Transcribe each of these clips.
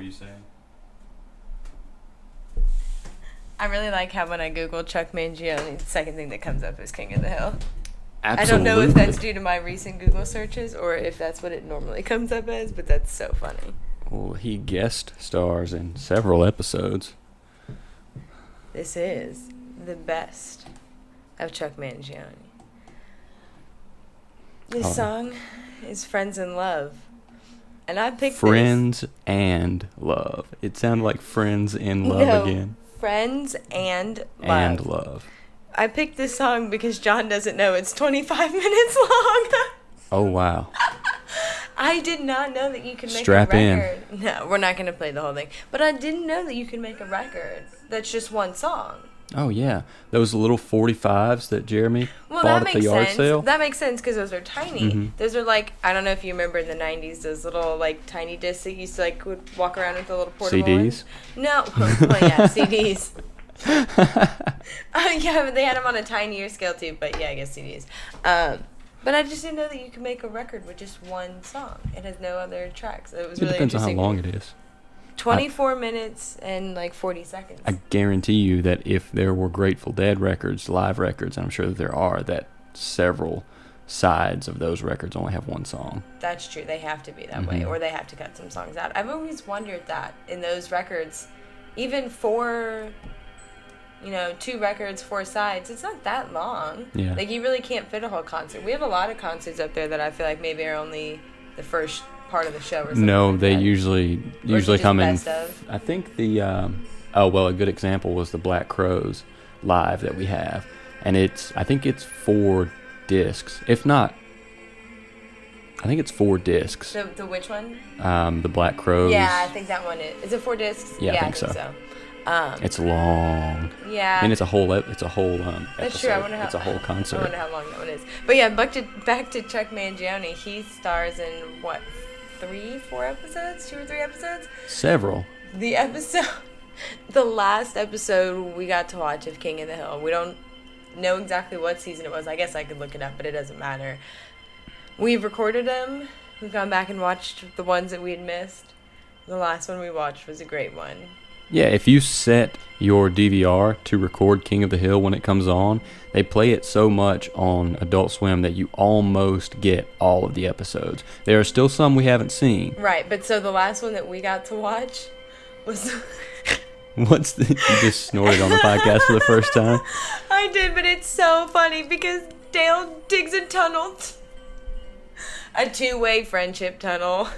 you saying? I really like how when I Google Chuck Mangione, the second thing that comes up is King of the Hill. Absolutely. I don't know if that's due to my recent Google searches or if that's what it normally comes up as, but that's so funny. Well, he guest stars in several episodes. This is the best of Chuck Mangione. This song is Friends in Love. And I picked Friends and Love. It sounded like Friends in Love again. Friends and Love. And Love. I picked this song because John doesn't know it's 25 minutes long. Oh, wow. I did not know that you could make Strap a record. In. No, we're not going to play the whole thing. But I didn't know that you could make a record that's just one song. Oh, yeah. Those little 45s that Jeremy bought at the yard sale. That makes sense because those are tiny. Mm-hmm. Those are like, I don't know if you remember in the 90s, those little like tiny discs that you used to like would walk around with the little portable CDs? No. Well, yeah, CDs. Yeah, but they had them on a tinier scale too, but yeah, I guess CDs. But I just didn't know that you could make a record with just one song. It has no other tracks. It was really depends on how interesting. long it is. 24 minutes and like 40 seconds. I guarantee you that if there were Grateful Dead records, live records, and I'm sure that there are, that several sides of those records only have one song. That's true. They have to be that way, or they have to cut some songs out. I've always wondered that in those records, even for, 2 records, 4 sides, it's not that long. Yeah. Like, you really can't fit a whole concert. We have a lot of concerts up there that I feel like maybe are only the first part of the show or something. No, like they that. usually come in. I think the a good example was the Black Crowes live that we have, and I think it's 4 discs. If not, I think it's 4 discs. The which one? The Black Crowes. Yeah, I think that one is. Is it 4 discs? Yeah, I think so. It's long. Yeah. And it's a whole That's episode. true. I wonder It's a whole concert. I wonder how long that one is. But yeah, back to Chuck Mangione. He stars in what, 3, 4 episodes? 2 or 3 episodes? Several. The last episode we got to watch of King of the Hill. We don't know exactly what season it was. I guess I could look it up, but it doesn't matter. We've recorded them. We've gone back and watched the ones that we had missed. The last one we watched was a great one. Yeah, if you set your DVR to record King of the Hill when it comes on, they play it so much on Adult Swim that you almost get all of the episodes. There are still some we haven't seen. Right, but so the last one that we got to watch was... You just snorted on the podcast for the first time? I did, but it's so funny because Dale digs a tunnel. A 2-way friendship tunnel.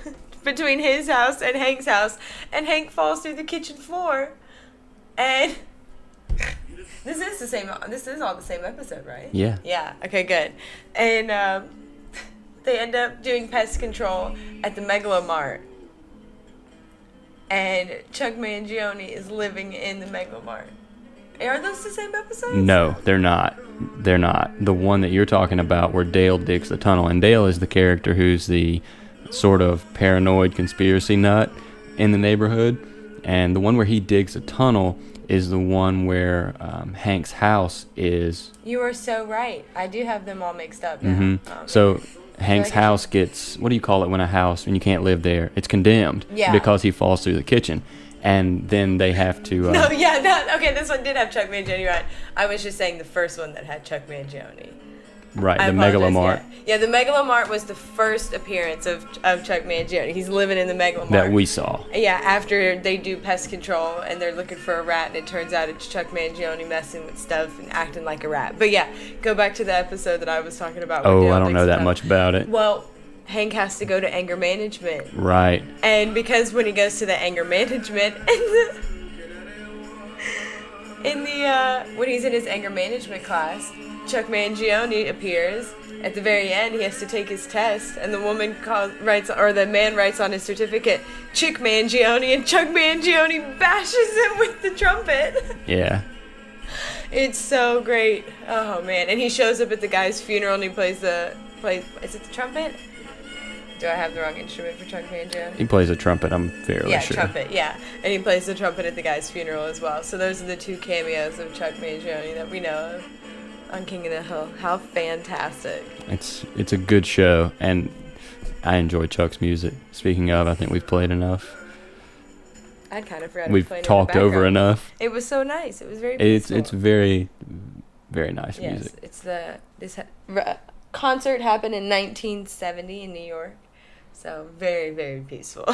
Between his house and Hank's house, and Hank falls through the kitchen floor, and this is all the same episode, right? Yeah. Okay, good. And they end up doing pest control at the Megalomart, and Chuck Mangione is living in the Megalomart. Are those the same episodes? No, they're not. The one that you're talking about where Dale digs the tunnel, and Dale is the character who's the sort of paranoid conspiracy nut in the neighborhood, and the one where he digs a tunnel is the one where Hank's house is. You are so right. I do have them all mixed up now. Mm-hmm. So Hank's house gets, what do you call it when you can't live there? It's condemned. Yeah. Because he falls through the kitchen, and then they have to. Okay, this one did have Chuck Mangione, right? I was just saying the first one that had Chuck Mangione. Right, the Megalomart. Yeah, the Megalomart was the first appearance of Chuck Mangione. He's living in the Megalomart. That we saw. Yeah, after they do pest control and they're looking for a rat, and it turns out it's Chuck Mangione messing with stuff and acting like a rat. But yeah, go back to the episode that I was talking about. Oh, I don't know that much about it. Well, Hank has to go to anger management. Right. And because when he goes to the anger management, when he's in his anger management class, Chuck Mangione appears. At the very end, he has to take his test, and the man writes on his certificate, Chick Mangione, and Chuck Mangione bashes him with the trumpet. Yeah. It's so great. Oh man! And he shows up at the guy's funeral, and he plays. Is it the trumpet? Do I have the wrong instrument for Chuck Mangione? He plays a trumpet, I'm fairly sure. Yeah, trumpet, yeah. And he plays the trumpet at the guy's funeral as well. So those are the 2 cameos of Chuck Mangione that we know of on King of the Hill. How fantastic. It's a good show, and I enjoy Chuck's music. Speaking of, I think we've played enough. I'd kind of forgot. we've talked over enough. It was so nice. It was very peaceful. It's very, very nice music. Yes, this concert happened in 1970 in New York, so very, very peaceful.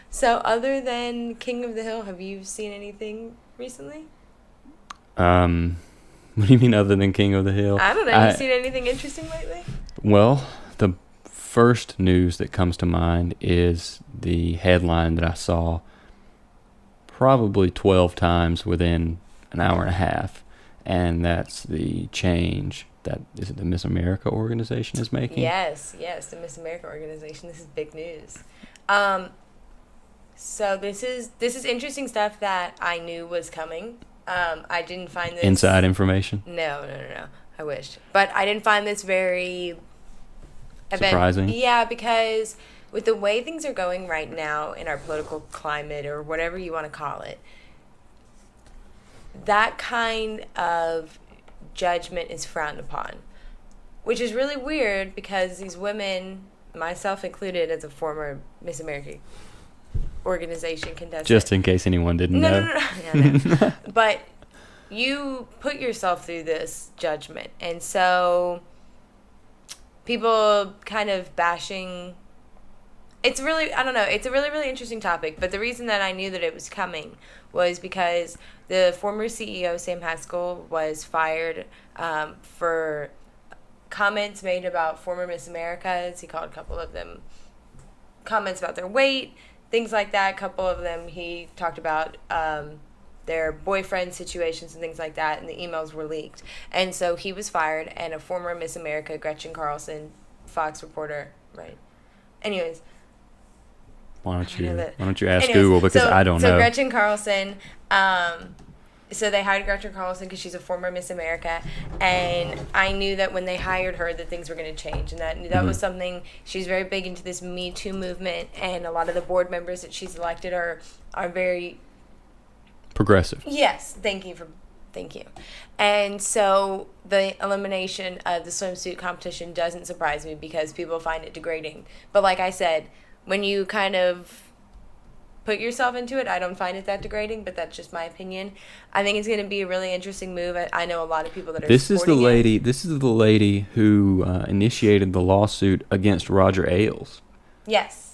So, other than King of the Hill, have you seen anything recently? What do you mean other than King of the Hill? I don't know. Have you seen anything interesting lately? Well, the first news that comes to mind is the headline that I saw probably 12 times within an hour and a half, and that's the change that is it the Miss America organization is making? Yes, the Miss America organization. This is big news. So this is interesting stuff that I knew was coming. I didn't find this inside information. No. I wish, but I didn't find this very surprising. Yeah, because with the way things are going right now in our political climate, or whatever you want to call it, that kind of judgment is frowned upon, which is really weird because these women, myself included, as a former Miss America organization contestant. Just in case anyone didn't know. No. But you put yourself through this judgment. And so people kind of bashing. It's really, I don't know, it's a really, really interesting topic. But the reason that I knew that it was coming was because the former CEO, Sam Haskell, was fired for comments made about former Miss Americas. He called a couple of them comments about their weight, things like that. A couple of them he talked about their boyfriend situations and things like that, and the emails were leaked. And so he was fired, and a former Miss America, Gretchen Carlson, Fox reporter, right? Anyways. Why don't you ask Google, because I don't know. So Gretchen Carlson, so they hired Gretchen Carlson because she's a former Miss America, and I knew that when they hired her that things were going to change, and that was something. She's very big into this Me Too movement, and a lot of the board members that she's elected are very progressive. Yes, thank you. And so the elimination of the swimsuit competition doesn't surprise me because people find it degrading. But like I said, when you kind of put yourself into it, I don't find it that degrading, but that's just my opinion. I think it's going to be a really interesting move. I know a lot of people that are This is the lady who initiated the lawsuit against Roger Ailes. Yes.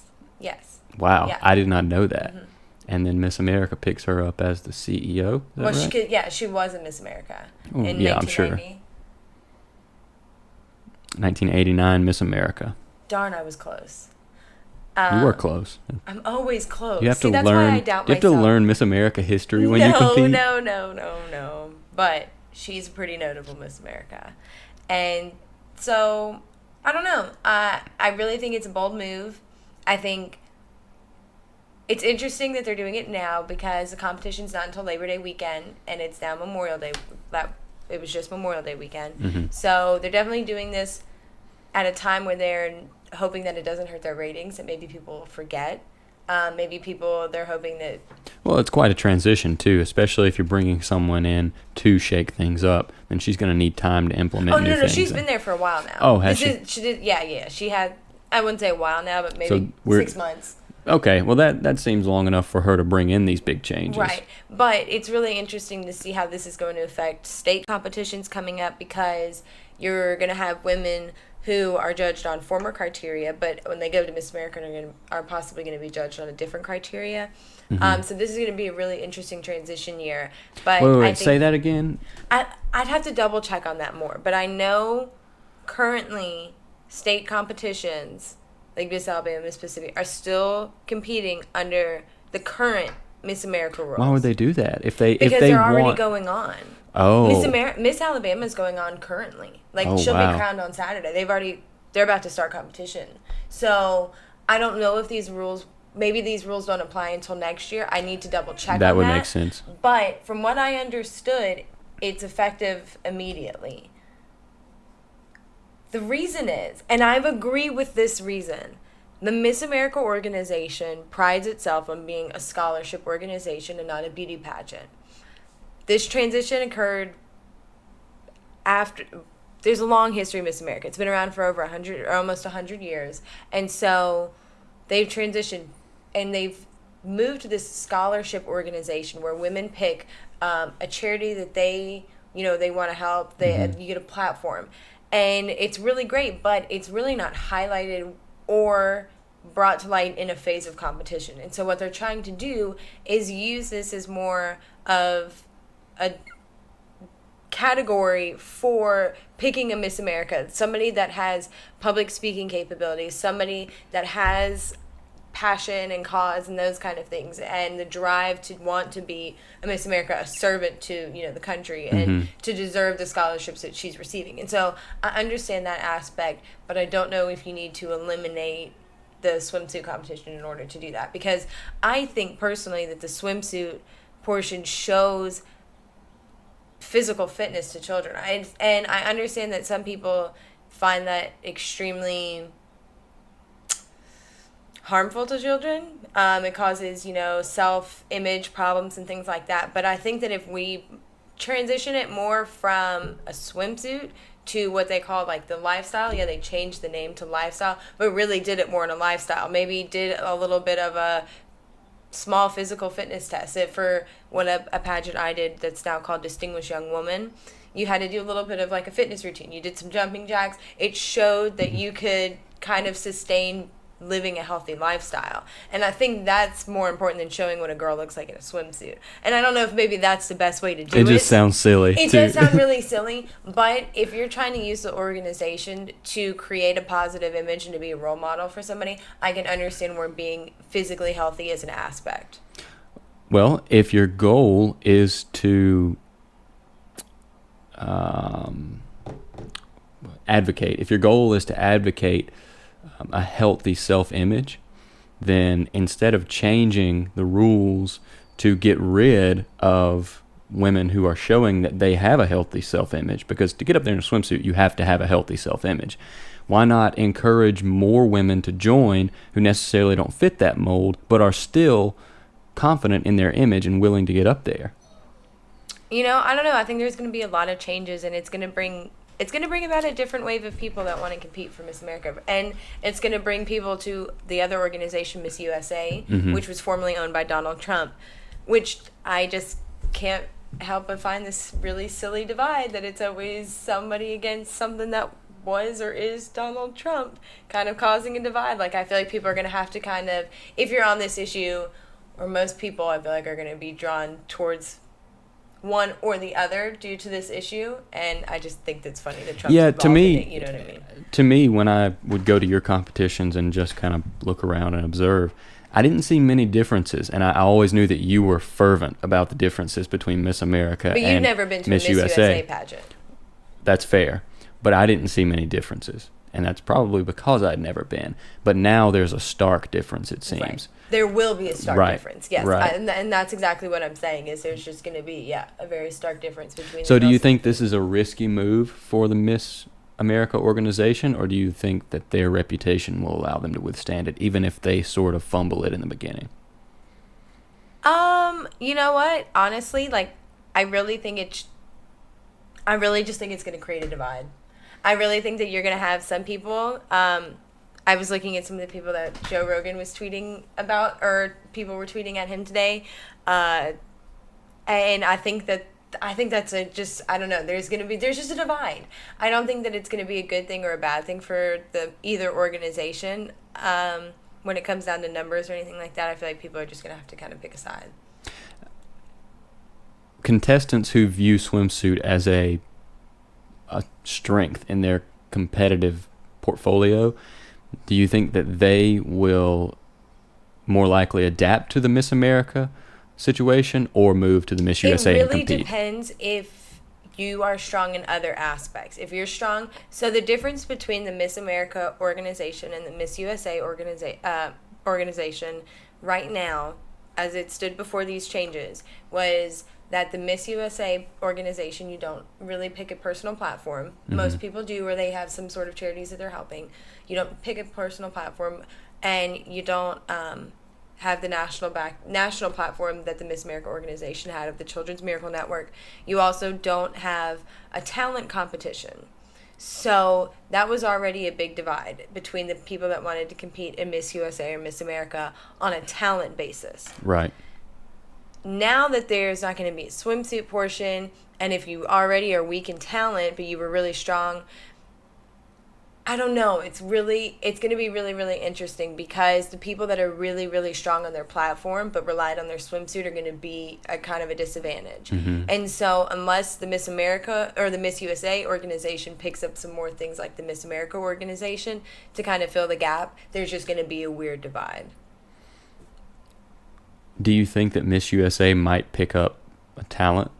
Wow, yeah. I did not know that. Mm-hmm. And then Miss America picks her up as the CEO. Well, right? She was a Miss America in 1990. I'm sure. 1989 Miss America. Darn, I was close. You were close. I'm always close. You have to that's learn. Why I doubt you have to learn Miss America history when you compete. No. But she's a pretty notable Miss America, and so I don't know. I really think it's a bold move. I think it's interesting that they're doing it now because the competition's not until Labor Day weekend, and it's now Memorial Day. It was just Memorial Day weekend, mm-hmm. So they're definitely doing this at a time where they're hoping that it doesn't hurt their ratings, that maybe people forget. They're hoping that... Well, it's quite a transition, too, especially if you're bringing someone in to shake things up. Then she's going to need time to implement new things. She's been there for a while now. Oh, has she? She did, yeah. She had, I wouldn't say a while now, but maybe 6 months. Okay, well, that seems long enough for her to bring in these big changes. Right, but it's really interesting to see how this is going to affect state competitions coming up because you're going to have women who are judged on former criteria, but when they go to Miss America, are possibly going to be judged on a different criteria. Mm-hmm. So this is going to be a really interesting transition year. But wait, say that again? I'd have to double check on that more, but I know currently state competitions like Miss Alabama, Miss Pacific are still competing under the current Miss America rules. Why would they do that? Because they're already going on. Oh. Miss Alabama is going on currently. She'll be crowned on Saturday. They're about to start competition. So I don't know if maybe these rules don't apply until next year. I need to double check on that. That would make sense. But from what I understood, it's effective immediately. The reason is, and I agree with this reason, the Miss America organization prides itself on being a scholarship organization and not a beauty pageant. This transition occurred after... There's a long history of Miss America. It's been around for over 100 or almost 100 years. And so they've transitioned and they've moved to this scholarship organization where women pick a charity that they want to help. You get a platform, and it's really great, but it's really not highlighted or brought to light in a phase of competition. And so what they're trying to do is use this as more of a category for picking a Miss America, somebody that has public speaking capabilities, somebody that has passion and cause and those kind of things, and the drive to want to be a Miss America, a servant to the country, and to deserve the scholarships that she's receiving. And so I understand that aspect, but I don't know if you need to eliminate the swimsuit competition in order to do that, because I think personally that the swimsuit portion shows physical fitness to children. And I understand that some people find that extremely harmful to children. It causes, self-image problems and things like that. But I think that if we transition it more from a swimsuit to what they call like the lifestyle, they changed the name to lifestyle, but really did it more in a lifestyle. Maybe did a little bit of a small physical fitness test. For what a pageant I did that's now called Distinguished Young Woman, you had to do a little bit of like a fitness routine. You did some jumping jacks. It showed that you could kind of sustain living a healthy lifestyle. And I think that's more important than showing what a girl looks like in a swimsuit. And I don't know if maybe that's the best way to do it. It just sounds silly. It does sound really silly, but if you're trying to use the organization to create a positive image and to be a role model for somebody, I can understand where being physically healthy is an aspect. Well, if your goal is to advocate, a healthy self-image, then instead of changing the rules to get rid of women who are showing that they have a healthy self-image, because to get up there in a swimsuit, you have to have a healthy self-image. Why not encourage more women to join who necessarily don't fit that mold, but are still confident in their image and willing to get up there? I don't know. I think there's going to be a lot of changes, and it's going to bring about a different wave of people that want to compete for Miss America. And it's going to bring people to the other organization, Miss USA, which was formerly owned by Donald Trump, which I just can't help but find this really silly divide, that it's always somebody against something that was or is Donald Trump, kind of causing a divide. Like, I feel like people are going to have to kind of, if you're on this issue, or most people, I feel like, are going to be drawn towards one or the other due to this issue, and I just think that's funny that Trump's involved in it, you know what I mean? To me, when I would go to your competitions and just kind of look around and observe, I didn't see many differences, and I always knew that you were fervent about the differences between Miss America and Miss USA. But you've never been to a Miss USA pageant. That's fair, but I didn't see many differences, and that's probably because I'd never been. But now there's a stark difference, it seems. Right. There will be a stark difference, yes. Right. And that's exactly what I'm saying, is there's just going to be, a very stark difference between So do you think this is a risky move for the Miss America organization, or do you think that their reputation will allow them to withstand it, even if they sort of fumble it in the beginning? You know what? Honestly, I really just think it's going to create a divide. I really think that you're going to have some people, I was looking at some of the people that Joe Rogan was tweeting about, or people were tweeting at him today, and I think that's I don't know, there's just a divide. I don't think that it's going to be a good thing or a bad thing for either organization. When it comes down to numbers or anything like that, I feel like people are just going to have to kind of pick a side. Contestants who view swimsuit as a strength in their competitive portfolio, do you think that they will more likely adapt to the Miss America situation or move to the Miss USA and compete? It really depends if you are strong in other aspects. If you're strong, so the difference between the Miss America organization and the Miss USA organization right now, as it stood before these changes, was that the Miss USA organization, you don't really pick a personal platform. Mm-hmm. Most people do, or they have some sort of charities that they're helping. You don't pick a personal platform, and you don't have the national platform that the Miss America organization had of the Children's Miracle Network. You also don't have a talent competition. So that was already a big divide between the people that wanted to compete in Miss USA or Miss America on a talent basis. Right. Now that there's not going to be a swimsuit portion, and if you already are weak in talent but you were really strong, I don't know. It's going to be really, really interesting, because the people that are really, really strong on their platform but relied on their swimsuit are going to be a kind of a disadvantage. Mm-hmm. And so unless the Miss America or the Miss USA organization picks up some more things like the Miss America organization to kind of fill the gap, there's just going to be a weird divide. Do you think that Miss USA might pick up a talent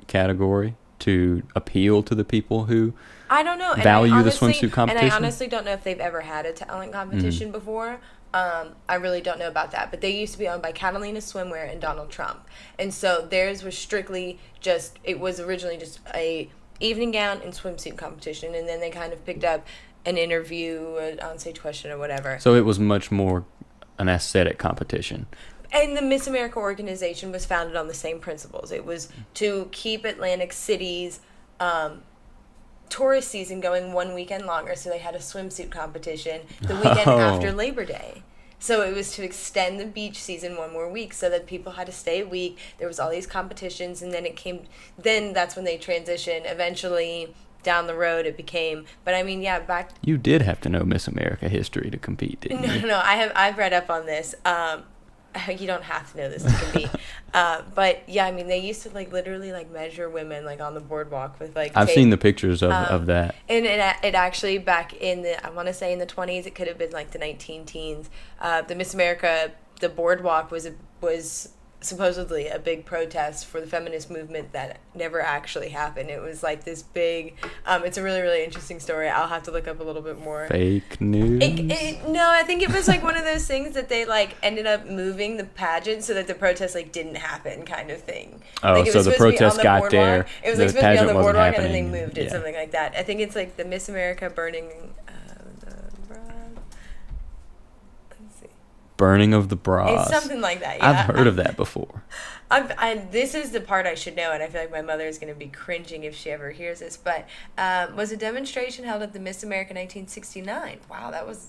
category to appeal to the people who I don't know. value the swimsuit competition? And I honestly don't know if they've ever had a talent competition before. I really don't know about that. But they used to be owned by Catalina Swimwear and Donald Trump. And so theirs was strictly it was originally just a evening gown and swimsuit competition. And then they kind of picked up an interview, an onstage question or whatever. So it was much more an aesthetic competition. And the Miss America organization was founded on the same principles. It was to keep Atlantic City's tourist season going one weekend longer, so they had a swimsuit competition the weekend after Labor Day. So it was to extend the beach season one more week so that people had to stay a week. There was all these competitions, and then that's when they transitioned. Eventually, down the road, it became, but I mean, yeah, back... You did have to know Miss America history to compete, didn't you? No, I've read up on this. You don't have to know this to compete. But yeah, I mean, they used to literally measure women on the boardwalk with I've tape. seen the pictures of that. And it actually back in I want to say in the 20s, it could have been the 19-teens. The Miss America, the boardwalk was supposedly a big protest for the feminist movement that never actually happened. It was this big, it's a really, really interesting story. I'll have to look up a little bit more. Fake news? No, I think it was one of those things that they ended up moving the pageant so that the protest do not happen kind of thing. Oh, so the protest got there. It was the supposed to be on the boardwalk happening. and then they moved it, something like that. I think it's the Miss America burning Burning of the bras. It's something like that, yeah. I've heard of that before. This is the part I should know, and I feel like my mother is going to be cringing if she ever hears this, but was a demonstration held at the Miss America 1969. Wow, that was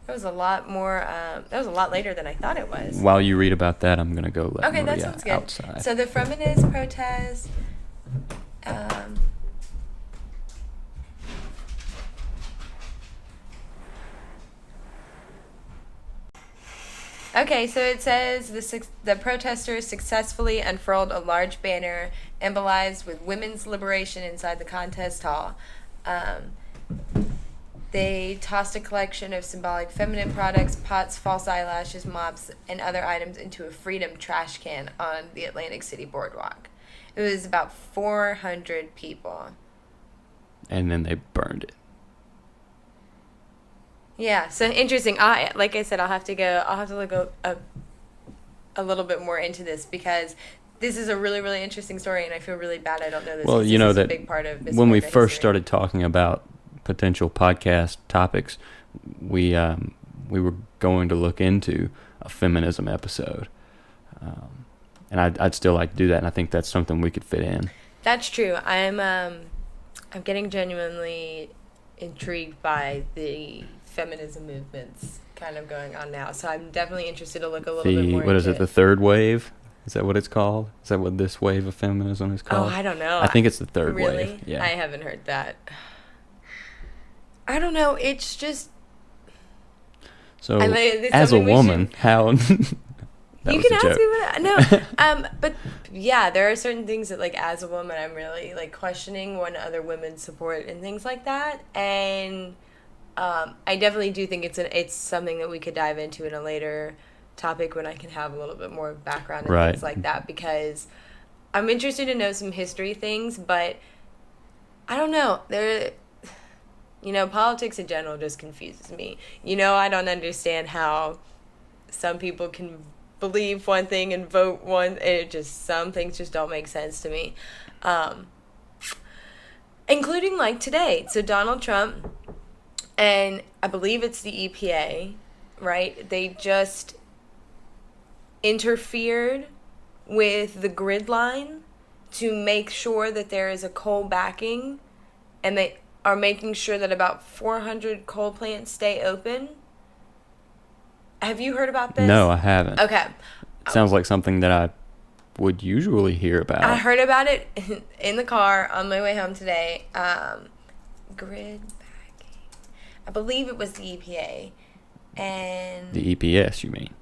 a lot more, that was a lot later than I thought it was. While you read about that, I'm going to go let Maria that sounds good. outside. So the feminist protest... Okay, so it says the protesters successfully unfurled a large banner embolized with women's liberation inside the contest hall. They tossed a collection of symbolic feminine products, pots, false eyelashes, mops, and other items into a freedom trash can on the Atlantic City boardwalk. It was about 400 people. And then they burned it. Yeah, so interesting. Like I said, I'll have to look a little bit more into this, because this is a really, really interesting story, and I feel really bad I don't know this. Well, you know this is that a big part of Miss when we America first history. started talking about potential podcast topics, we were going to look into a feminism episode, and I'd still like to do that, and I think that's something we could fit in. That's true. I'm getting genuinely intrigued by the feminism movements kind of going on now, so I'm definitely interested to look a little bit more What is into it, the third wave? Is that what it's called? Is that what this wave of feminism is called? Oh, I don't know. I think it's the third really? wave. Yeah. I haven't heard that. I don't know. It's just... So, as a woman, how... That you was can a ask joke. me what... No, but yeah, there are certain things that, as a woman, I'm really, questioning when other women support and things like that. And I definitely do think it's something that we could dive into in a later topic when I can have a little bit more background and things like that, because I'm interested to know some history things, but I don't know. Politics in general just confuses me. I don't understand how some people can believe one thing and vote one. Some things just don't make sense to me. Including today. So Donald Trump, and I believe it's the EPA, right? They just interfered with the grid line to make sure that there is a coal backing, and they are making sure that about 400 coal plants stay open. Have you heard about this? No, I haven't. Okay. It sounds like something that I would usually hear about. I heard about it in the car on my way home today. Grid backing. I believe it was the EPA. And The EPS, you mean?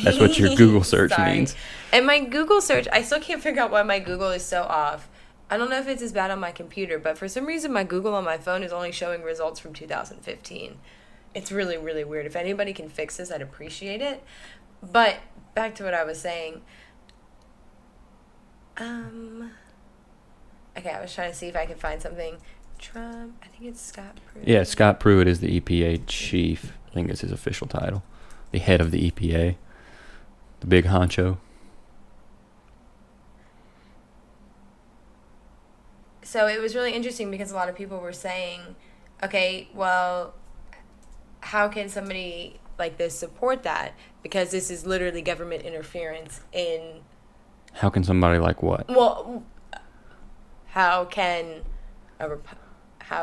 That's what your Google search means. And my Google search, I still can't figure out why my Google is so off. I don't know if it's as bad on my computer, but for some reason my Google on my phone is only showing results from 2015. It's really, really weird. If anybody can fix this, I'd appreciate it. But back to what I was saying. Okay, I was trying to see if I could find something. Trump, I think it's Scott Pruitt. Yeah, Scott Pruitt is the EPA chief. I think it's his official title. The head of the EPA. The big honcho. So it was really interesting because a lot of people were saying, okay, well, how can somebody like this support that? Because this is literally government interference in... How can somebody like what? Well, how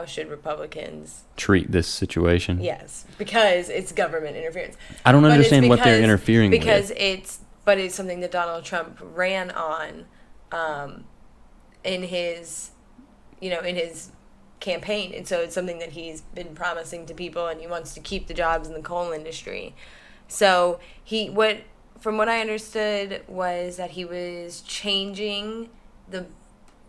should Republicans... treat this situation? Yes, because it's government interference. I don't understand what they're interfering with. Because it's something that Donald Trump ran on in his campaign. And so it's something that he's been promising to people, and he wants to keep the jobs in the coal industry. So from what I understood was that he was changing the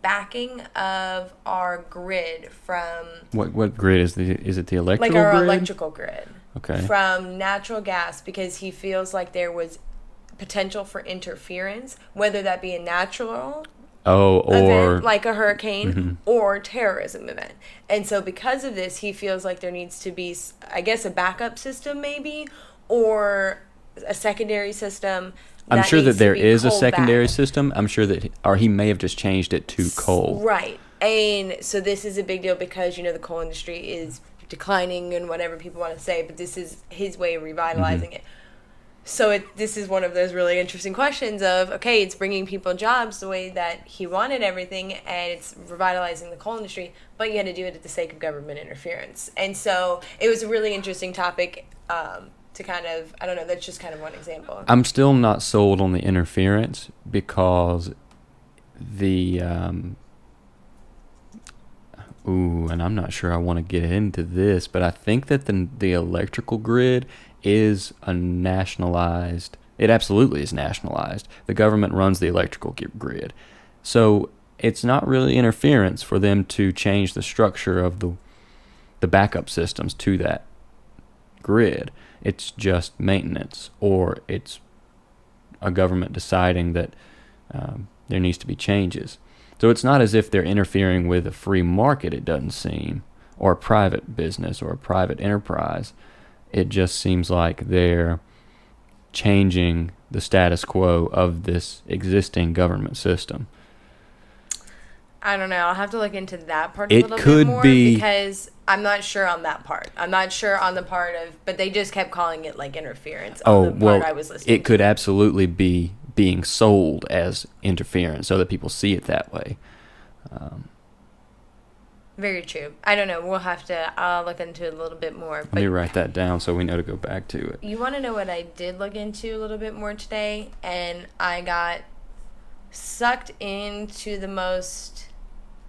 backing of our grid from... What grid is it the electrical grid? Like our grid? electrical grid. Okay. From natural gas, because he feels like there was potential for interference, whether that be a natural event, like a hurricane, or terrorism event. And so because of this, he feels like there needs to be, I guess, a backup system maybe, or a secondary system. I'm sure that there is a secondary system. I'm sure that, or he may have just changed it to coal. Right. And so this is a big deal because, the coal industry is declining and whatever people want to say, but this is his way of revitalizing it. So this is one of those really interesting questions of, okay, it's bringing people jobs the way that he wanted everything, and it's revitalizing the coal industry, but you had to do it at the sake of government interference. And so it was a really interesting topic to kind of, I don't know, that's just kind of one example. I'm still not sold on the interference because and I'm not sure I want to get into this, but I think that the electrical grid is it absolutely is nationalized. The government runs the electrical grid. So it's not really interference for them to change the structure of the backup systems to that grid. It's just maintenance, or it's a government deciding that there needs to be changes. So it's not as if they're interfering with a free market, it doesn't seem, or a private business or a private enterprise. It just seems like they're changing the status quo of this existing government system. I don't know. I'll have to look into that part a little bit more because I'm not sure on that part. I'm not sure on the part of, but they just kept calling it like interference on the part I was listening to. It could absolutely be being sold as interference so that people see it that way. Very true. I don't know. I'll look into it a little bit more. Let me write that down so we know to go back to it. You want to know what I did look into a little bit more today? And I got sucked into the most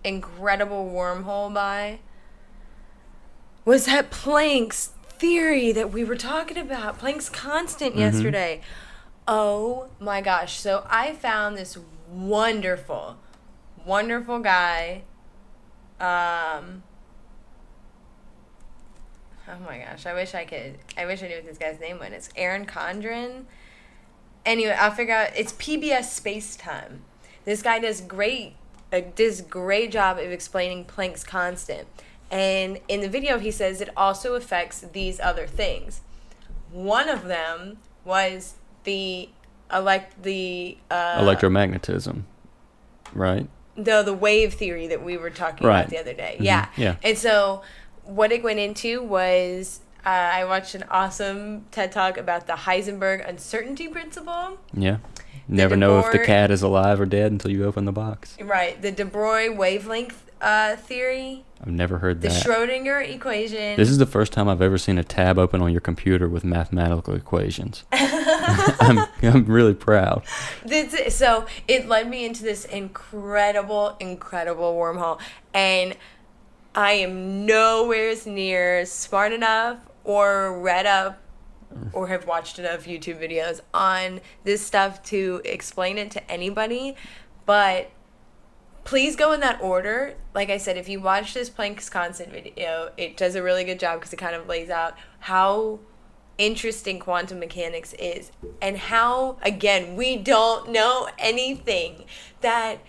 incredible wormhole was that Planck's theory that we were talking about. Planck's constant yesterday. Oh my gosh. So I found this wonderful, wonderful guy. Oh my gosh, I wish I knew what this guy's name was. It's Aaron Condren. Anyway, I'll figure out. It's PBS Space Time. This guy does great job of explaining Planck's constant. And in the video, he says it also affects these other things. One of them was the electromagnetism, right? The wave theory that we were talking about the other day. Yeah. And so what it went into was I watched an awesome TED Talk about the Heisenberg uncertainty principle. Yeah. Never know if the cat is alive or dead until you open the box. Right. The de Broglie wavelength theory. I've never heard The that. Schrodinger equation. This is the first time I've ever seen a tab open on your computer with mathematical equations. I'm really proud. So it led me into this incredible wormhole, and I am nowhere near smart enough or read up or have watched enough YouTube videos on this stuff to explain it to anybody, but please go in that order. Like I said, if you watch this Planck's constant video, it does a really good job because it kind of lays out how interesting quantum mechanics is and how, again, we don't know anything. That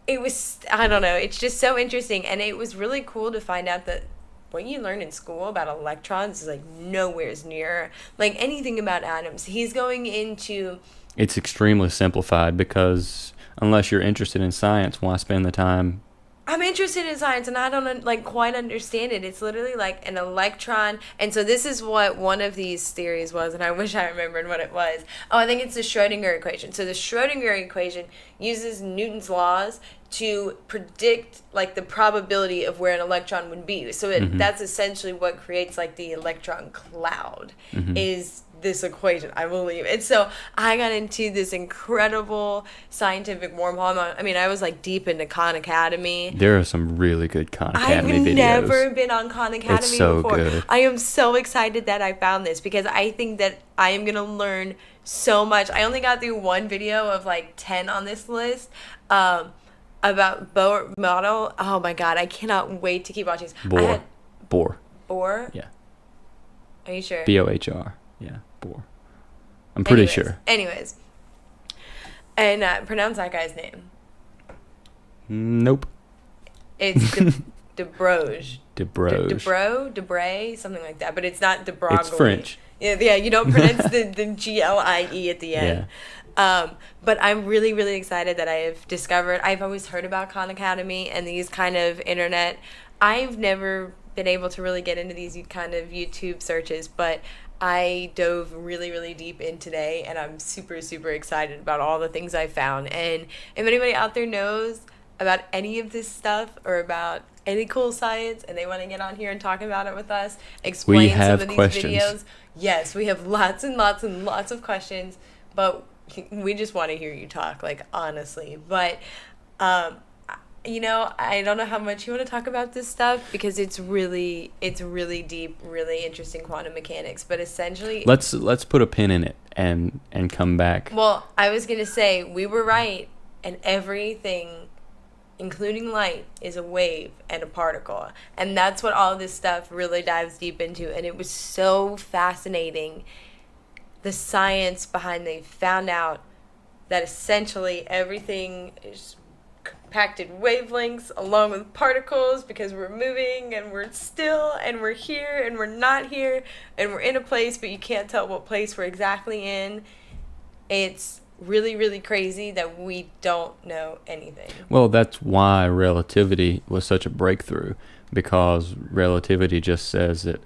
it was, I don't know, it's just so interesting. And it was really cool to find out that what you learn in school about electrons is like nowhere near like anything about atoms. He's going into... It's extremely simplified because unless you're interested in science, why spend the time? I'm interested in science and I don't like quite understand it. It's literally like an electron. And so this is what one of these theories was, and I wish I remembered what it was. Oh, I think it's the Schrodinger equation. So the Schrodinger equation uses Newton's laws to predict like the probability of where an electron would be. So that's essentially what creates like the electron cloud is this equation, I believe. And so I got into this incredible scientific wormhole. I mean, I was like deep into Khan Academy. There are some really good Khan Academy videos. I've never been on Khan Academy it's so before. Good. I am so excited that I found this because I think that I am going to learn so much. I only got through one video of like 10 on this list. About Bohr model. Oh my god, I cannot wait to keep watching this. Bohr. Bohr? Yeah. Are you sure? Bohr. Yeah, Bohr. I'm pretty sure. Anyways. And pronounce that guy's name. Nope. It's Debroge. Debroge. Debray, something like that. But it's not Debroglie. It's French. Yeah, you don't pronounce the Glie at the end. Yeah. But I'm really, really excited that I have discovered. I've always heard about Khan Academy and these kind of internet. I've never been able to really get into these kind of YouTube searches, but I dove really, really deep in today, and I'm super, super excited about all the things I found. And if anybody out there knows about any of this stuff or about any cool science and they want to get on here and talk about it with us, explain some of these videos. Yes, we have lots and lots and lots of questions, but we just want to hear you talk, like, honestly. But, you know, I don't know how much you want to talk about this stuff because it's really deep, really interesting quantum mechanics. But essentially, let's put a pin in it and come back. Well, I was going to say we were right, and everything, including light, is a wave and a particle. And that's what all this stuff really dives deep into. And it was so fascinating, the science behind. They found out that essentially everything is compacted wavelengths along with particles because we're moving and we're still and we're here and we're not here and we're in a place but you can't tell what place we're exactly in. It's really, really crazy that we don't know anything. Well, that's why relativity was such a breakthrough, because relativity just says that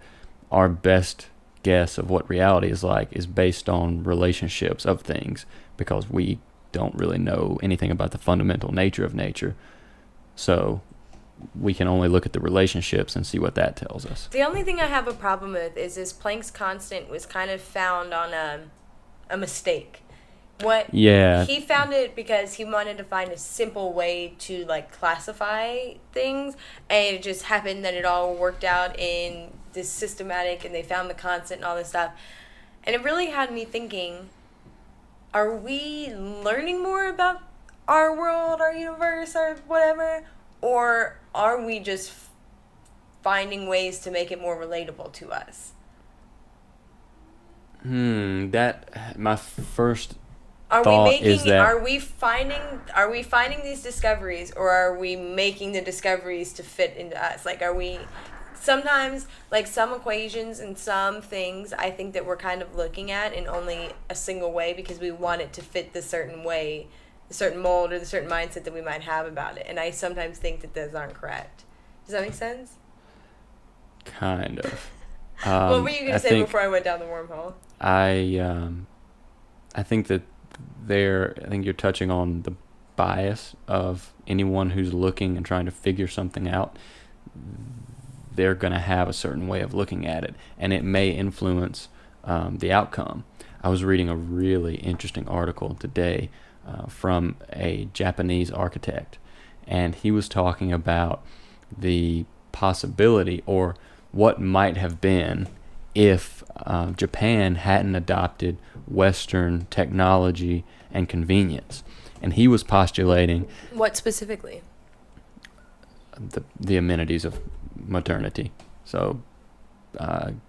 our best guess of what reality is like is based on relationships of things, because we don't really know anything about the fundamental nature of nature. So we can only look at the relationships and see what that tells us. The only thing I have a problem with is this Planck's constant was kind of found on a mistake. He found it because he wanted to find a simple way to like classify things, and it just happened that it all worked out in this systematic, and they found the constant and all this stuff. And it really had me thinking, are we learning more about our world, our universe, or whatever? Or are we just finding ways to make it more relatable to us? That my first Are we finding these discoveries, or are we making the discoveries to fit into us? Like, are we sometimes, like, some equations and some things I think that we're kind of looking at in only a single way because we want it to fit the certain way, the certain mold or the certain mindset that we might have about it. And I sometimes think that those aren't correct. Does that make sense? Kind of. What were you going to say before I went down the wormhole? I think that I think you're touching on bias of anyone who's looking and trying to figure something out. They're going to have a certain way of looking at it, and it may influence the outcome. I was reading a really interesting article today from a Japanese architect, and he was talking about the possibility, or what might have been, if Japan hadn't adopted Western technology and convenience. And he was postulating... What specifically? The amenities of modernity. So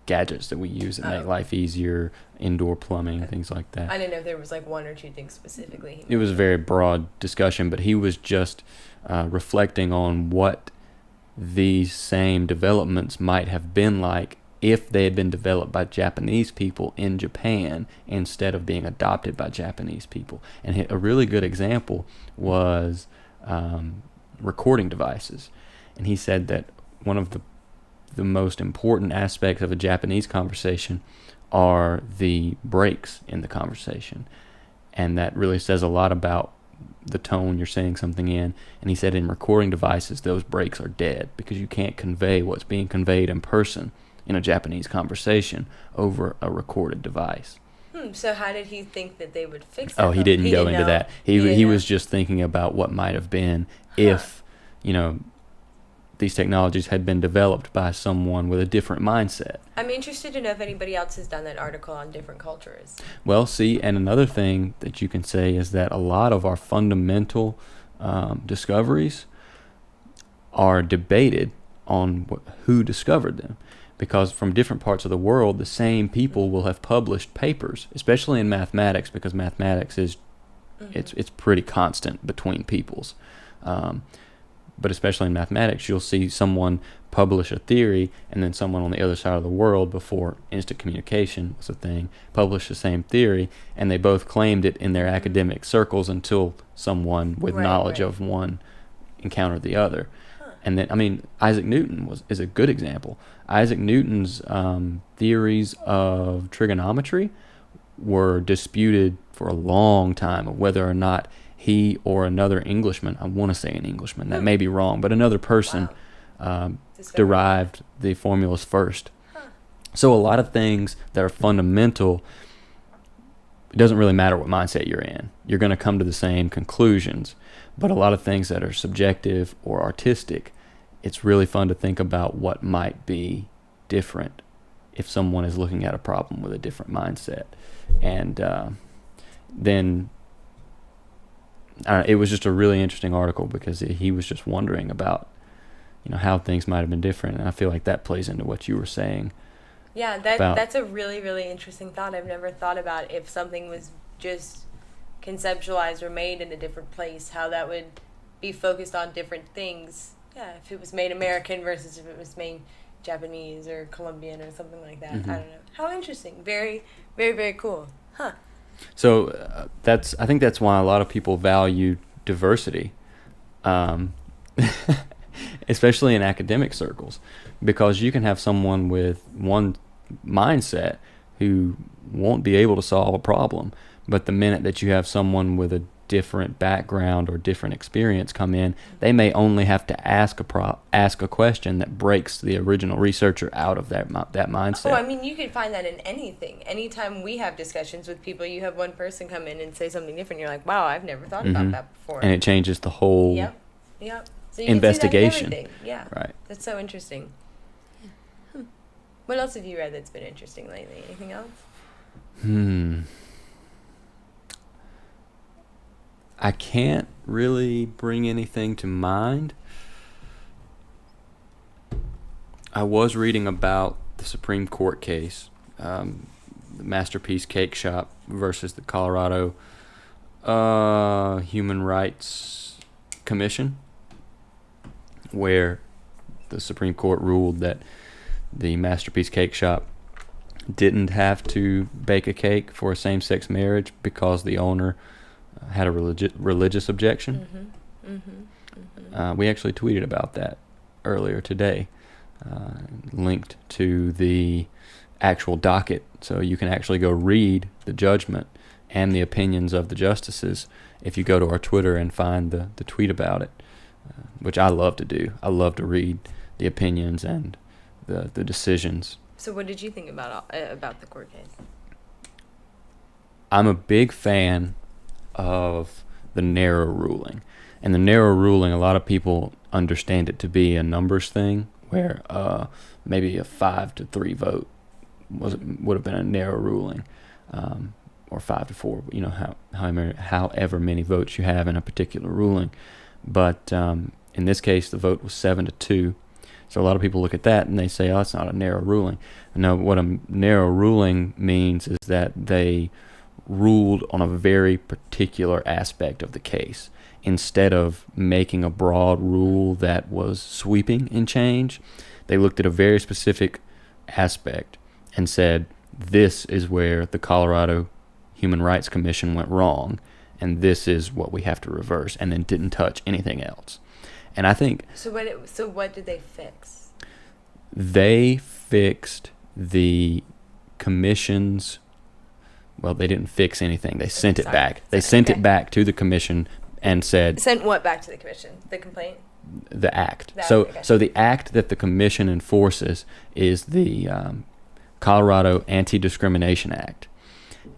gadgets that we use that make life easier, indoor plumbing, things like that. I didn't know if there was like one or two things specifically. It was a very broad discussion, but he was just reflecting on what these same developments might have been like if they had been developed by Japanese people in Japan instead of being adopted by Japanese people. And a really good example was recording devices. And he said that one of the most important aspects of a Japanese conversation are the breaks in the conversation. And that really says a lot about the tone you're saying something in. And he said in recording devices, those breaks are dead because you can't convey what's being conveyed in person in a Japanese conversation over a recorded device. So how did he think that they would fix that? Oh, he didn't go into that. He know. was just thinking about what might have been if, these technologies had been developed by someone with a different mindset. I'm interested to know if anybody else has done that article on different cultures. Well, see, and another thing that you can say is that a lot of our fundamental discoveries are debated on who discovered them. Because from different parts of the world, the same people will have published papers, especially in mathematics, because mathematics is it's pretty constant between peoples. But especially in mathematics, you'll see someone publish a theory, and then someone on the other side of the world, before instant communication was a thing, published the same theory, and they both claimed it in their academic circles until someone with knowledge of one encountered the other. And then, Isaac Newton is a good example. Isaac Newton's theories of trigonometry were disputed for a long time of whether or not he or another Englishman, I want to say an Englishman, that may be wrong, but another person derived the formulas first. So a lot of things that are fundamental, it doesn't really matter what mindset you're in. You're going to come to the same conclusions. But a lot of things that are subjective or artistic, it's really fun to think about what might be different if someone is looking at a problem with a different mindset. And then it was just a really interesting article because he was just wondering about, how things might have been different. And I feel like that plays into what you were saying. Yeah, that's a really, really interesting thought. I've never thought about if something was just conceptualized or made in a different place, how that would be focused on different things. Yeah, if it was made American versus if it was made Japanese or Colombian or something like that. I don't know. How interesting. Very, very, very cool. Huh. So I think that's why a lot of people value diversity, especially in academic circles, because you can have someone with one mindset who won't be able to solve a problem, but the minute that you have someone with a different background or different experience come in, they may only have to ask a question that breaks the original researcher out of that mindset. Oh, you could find that in anything. Anytime we have discussions with people, you have one person come in and say something different. You're like, wow, I've never thought about that before. And it changes the whole So you investigation. Can see that in everything. Yeah, right. That's so interesting. Yeah. What else have you read that's been interesting lately? Anything else? I can't really bring anything to mind. I was reading about the Supreme Court case, the Masterpiece Cake Shop versus the Colorado Human Rights Commission, where the Supreme Court ruled that the Masterpiece Cake Shop didn't have to bake a cake for a same-sex marriage because the owner had a religious objection. We actually tweeted about that earlier today, linked to the actual docket, so you can actually go read the judgment and the opinions of the justices if you go to our Twitter and find the tweet about it, which I love to do. I love to read the opinions and the decisions. So what did you think about the court case? I'm a big fan of the narrow ruling. And the narrow ruling, a lot of people understand it to be a numbers thing, where maybe a 5-3 vote would have been a narrow ruling, or 5-4. However many votes you have in a particular ruling. But in this case, the vote was 7-2. So a lot of people look at that and they say, "Oh, it's not a narrow ruling." No, what a narrow ruling means is that they ruled on a very particular aspect of the case. Instead of making a broad rule that was sweeping in change, they looked at a very specific aspect and said, this is where the Colorado Human Rights Commission went wrong, and this is what we have to reverse, and then didn't touch anything else. And I think... So what did they fix? They fixed the commission's... Well, they didn't fix anything. They sent it back. They sent it back to the commission and said... Sent what back to the commission? The complaint? The act. So the act that the commission enforces is the Colorado Anti-Discrimination Act.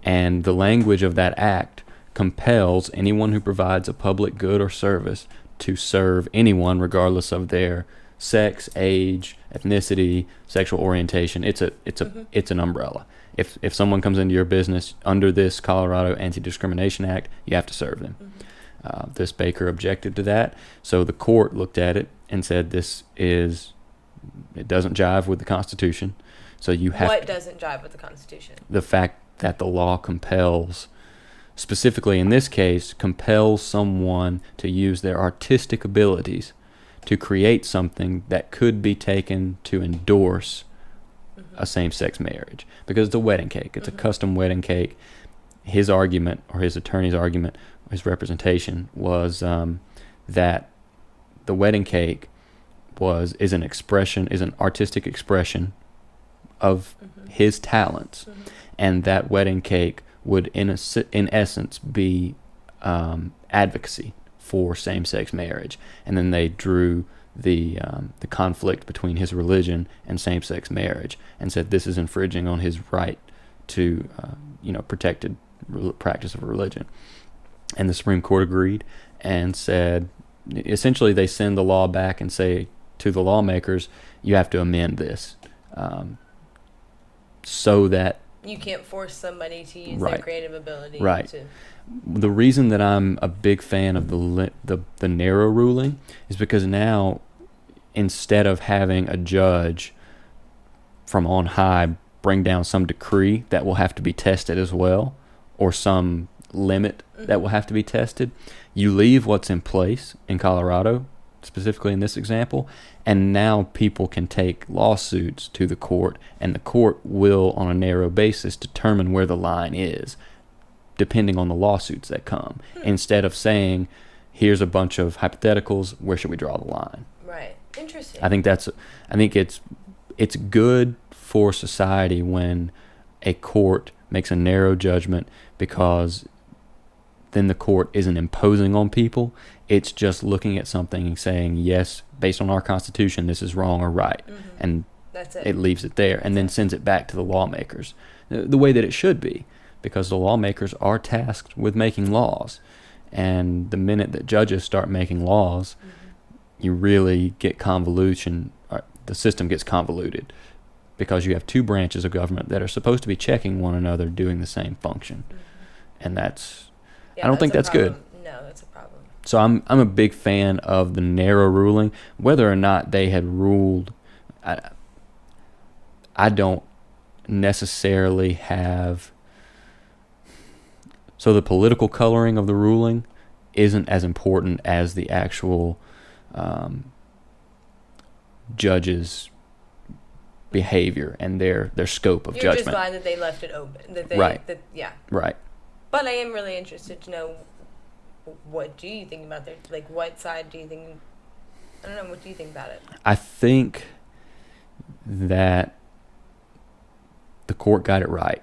And the language of that act compels anyone who provides a public good or service to serve anyone regardless of their sex, age, ethnicity, sexual orientation. It's an umbrella. If someone comes into your business under this Colorado Anti-Discrimination Act, you have to serve them. Mm-hmm. This baker objected to that, so the court looked at it and said it doesn't jive with the Constitution. So you have What doesn't jive with the Constitution? The fact that the law compels, specifically in this case, compels someone to use their artistic abilities to create something that could be taken to endorse a same-sex marriage. Because the wedding cake, it's a custom wedding cake. His argument, or his attorney's argument, or his representation was that the wedding cake is an artistic expression of his talents, and that wedding cake would, in essence, be advocacy for same-sex marriage. And then they drew the conflict between his religion and same-sex marriage, and said this is infringing on his right to protected practice of religion. And the Supreme Court agreed and said, essentially, they send the law back and say to the lawmakers, you have to amend this so that you can't force somebody to use their creative ability. Right. The reason that I'm a big fan of the narrow ruling is because now, instead of having a judge from on high bring down some decree that will have to be tested as well, or some limit that will have to be tested, you leave what's in place in Colorado, specifically in this example, and now people can take lawsuits to the court, and the court will, on a narrow basis, determine where the line is, depending on the lawsuits that come, instead of saying, here's a bunch of hypotheticals, where should we draw the line? Right. Interesting. I think it's good for society when a court makes a narrow judgment, because then the court isn't imposing on people. It's just looking at something and saying, yes, based on our Constitution, this is wrong or right. And that's it. It leaves it there, and then sends it back to the lawmakers, the way that it should be, because the lawmakers are tasked with making laws. And the minute that judges start making laws, you really get convolution. The system gets convoluted, because you have two branches of government that are supposed to be checking one another, doing the same function. And I don't think that's good. No, that's a problem. So I'm a big fan of the narrow ruling. Whether or not they had ruled, I don't necessarily have... So the political coloring of the ruling isn't as important as the actual judges' behavior and their scope of judgment. You're just glad that they left it open. Right. Right. But I am really interested to know, what do you think about what side do you think... I don't know, what do you think about it? I think that the court got it right.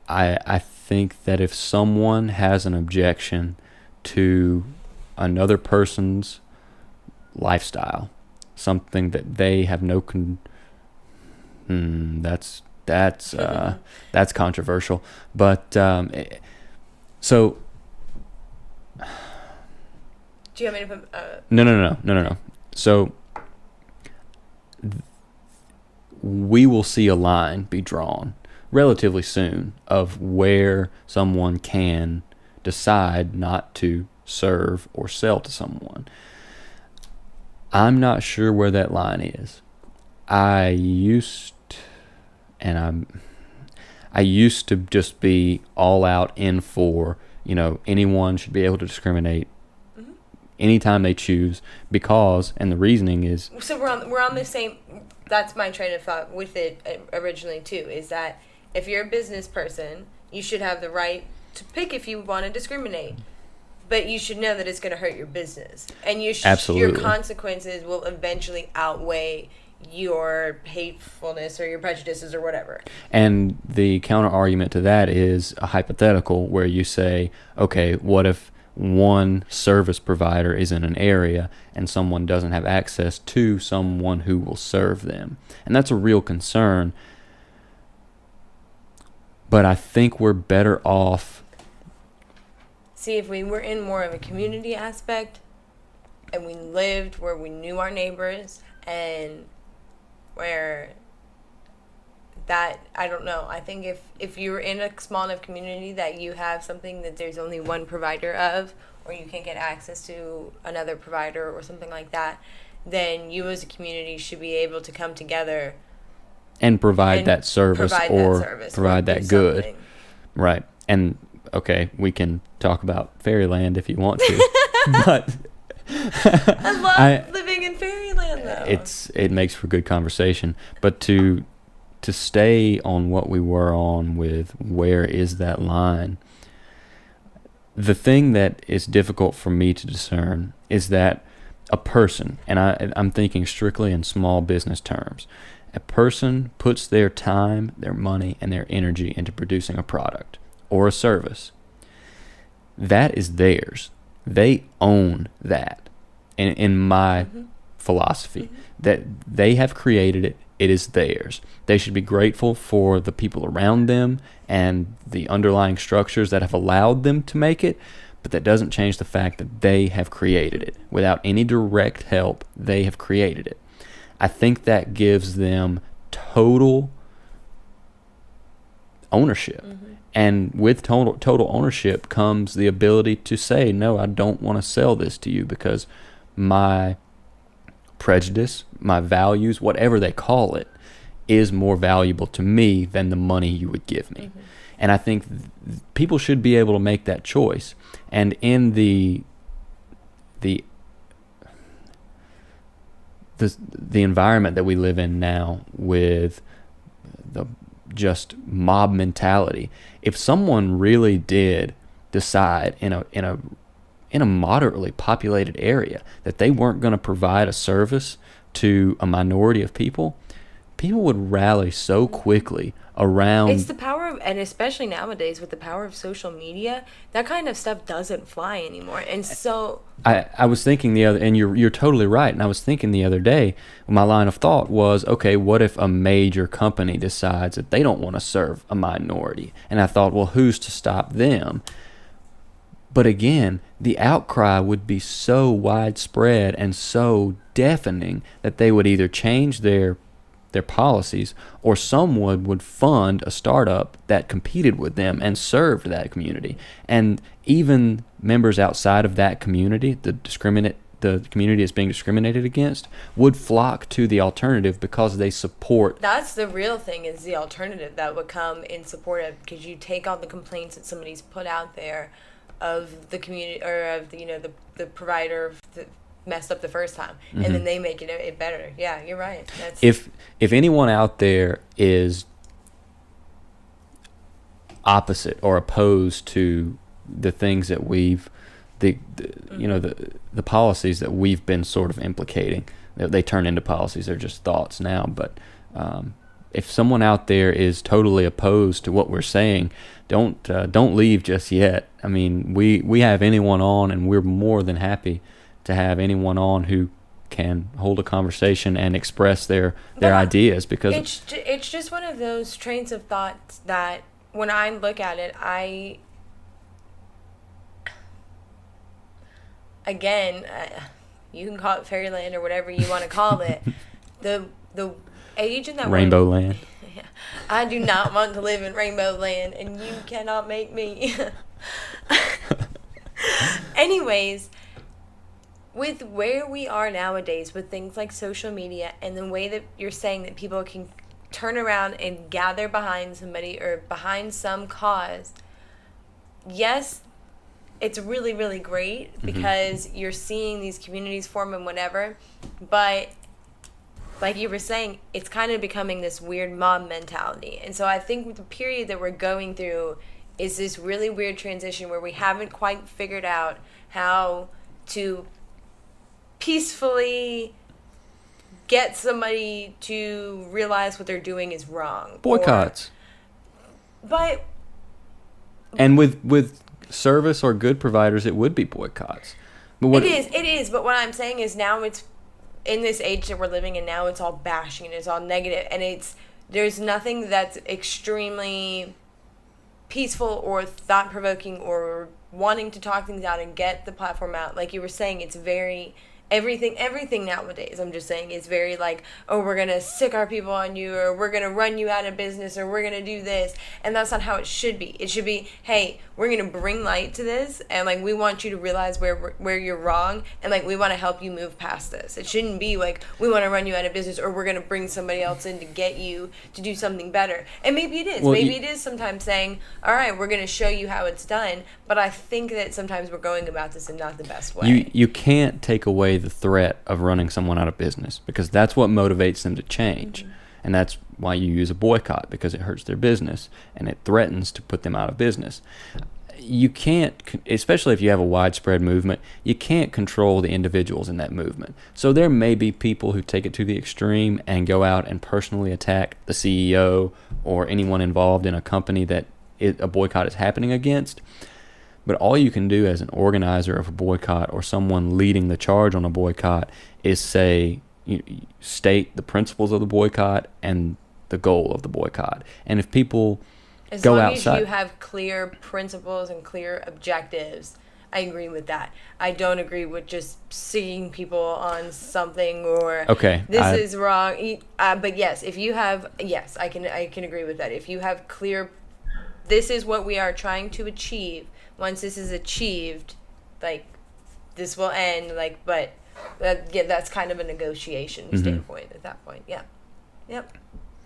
I think that if someone has an objection to another person's lifestyle, something that they have no that's controversial, but so do you have any no. So we will see a line be drawn relatively soon of where someone can decide not to serve or sell to someone. I'm not sure where that line is. I used to just be all out in for, anyone should be able to discriminate anytime they choose, because, and the reasoning is, so we're on the same. That's my train of thought with it originally too, is that if you're a business person, you should have the right to pick if you want to discriminate, but you should know that it's going to hurt your business, and your consequences will eventually outweigh your hatefulness or your prejudices or whatever. And the counter argument to that is a hypothetical where you say, okay, what if one service provider is in an area and someone doesn't have access to someone who will serve them? And that's a real concern. But I think we're better off. See, if we were in more of a community aspect and we lived where we knew our neighbors, and where that, I don't know, I think if you're in a small enough community that you have something that there's only one provider of, or you can't get access to another provider or something like that, then you as a community should be able to come together and provide that service or provide that good. Something. Right. And okay, we can talk about Fairyland if you want to. But I love living in Fairyland though. It makes for good conversation. But to stay on what we were on with where is that line, the thing that is difficult for me to discern is that a person, and I'm thinking strictly in small business terms, a person puts their time, their money, and their energy into producing a product or a service. That is theirs. They own that. In my philosophy, that they have created it, it is theirs. They should be grateful for the people around them and the underlying structures that have allowed them to make it, but that doesn't change the fact that they have created it. Without any direct help, they have created it. I think that gives them total ownership. And with total ownership comes the ability to say, no, I don't want to sell this to you because my prejudice, my values, whatever they call it, is more valuable to me than the money you would give me. And I think people should be able to make that choice. And in the environment that we live in now, with the just mob mentality, if someone really did decide in a moderately populated area that they weren't going to provide a service to a minority of people would rally so quickly around. It's the power of, and especially nowadays with the power of social media, that kind of stuff doesn't fly anymore. And so I was thinking and you're totally right. And I was thinking the other day, my line of thought was, okay, what if a major company decides that they don't want to serve a minority? And I thought, well, who's to stop them? But again, the outcry would be so widespread and so deafening that they would either change their policies, or someone would fund a startup that competed with them and served that community. And even members outside of that community, the community that's being discriminated against, would flock to the alternative because they support. That's the real thing, is the alternative that would come in support of, because you take all the complaints that somebody's put out there of the community, or of the provider that messed up the first time, and then they make it better. Yeah, you're right. If anyone out there is opposite or opposed to the things that the policies that we've been sort of implicating, they turn into policies. They're just thoughts now, but if someone out there is totally opposed to what we're saying, don't leave just yet. I mean, we have anyone on, and we're more than happy to have anyone on who can hold a conversation and express their ideas, because it's just one of those trains of thoughts that when I look at it, you can call it fairyland or whatever you want to call it, the age in that Rainbow Land. I do not want to live in Rainbow Land, and you cannot make me. Anyways, with where we are nowadays, with things like social media and the way that you're saying that people can turn around and gather behind somebody or behind some cause, yes, it's really, really great because you're seeing these communities form and whatever, but like you were saying, it's kind of becoming this weird mob mentality. And so I think the period that we're going through is this really weird transition where we haven't quite figured out how to peacefully get somebody to realize what they're doing is wrong. Boycotts. And with service or good providers, it would be boycotts. But it is. But what I'm saying is now it's in this age that we're living in now, it's all bashing and it's all negative, and there's nothing that's extremely peaceful or thought-provoking or wanting to talk things out and get the platform out. Like you were saying, it's very everything nowadays, I'm just saying, is very like, oh, we're going to sick our people on you, or we're going to run you out of business, or we're going to do this. And that's not how it should be. It should be, hey, we're going to bring light to this, and like we want you to realize where you're wrong, and like we want to help you move past this. It shouldn't be like we want to run you out of business, or we're going to bring somebody else in to get you to do something better. And maybe it is. Well, maybe it is sometimes saying, all right, we're going to show you how it's done, but I think that sometimes we're going about this in not the best way. You can't take away the threat of running someone out of business, because that's what motivates them to change. And that's why you use a boycott, because it hurts their business and it threatens to put them out of business. You can't, especially if you have a widespread movement, you can't control the individuals in that movement. So there may be people who take it to the extreme and go out and personally attack the CEO or anyone involved in a company that a boycott is happening against. But all you can do as an organizer of a boycott or someone leading the charge on a boycott is state the principles of the boycott and the goal of the boycott. And if people go outside, as long as you have clear principles and clear objectives, I agree with that. I don't agree with just seeing people on something or this is wrong. But yes, if you have, I can agree with that. If you have clear, this is what we are trying to achieve. Once this is achieved, like, this will end, like, but that's kind of a negotiation standpoint at that point. Yeah. Yep.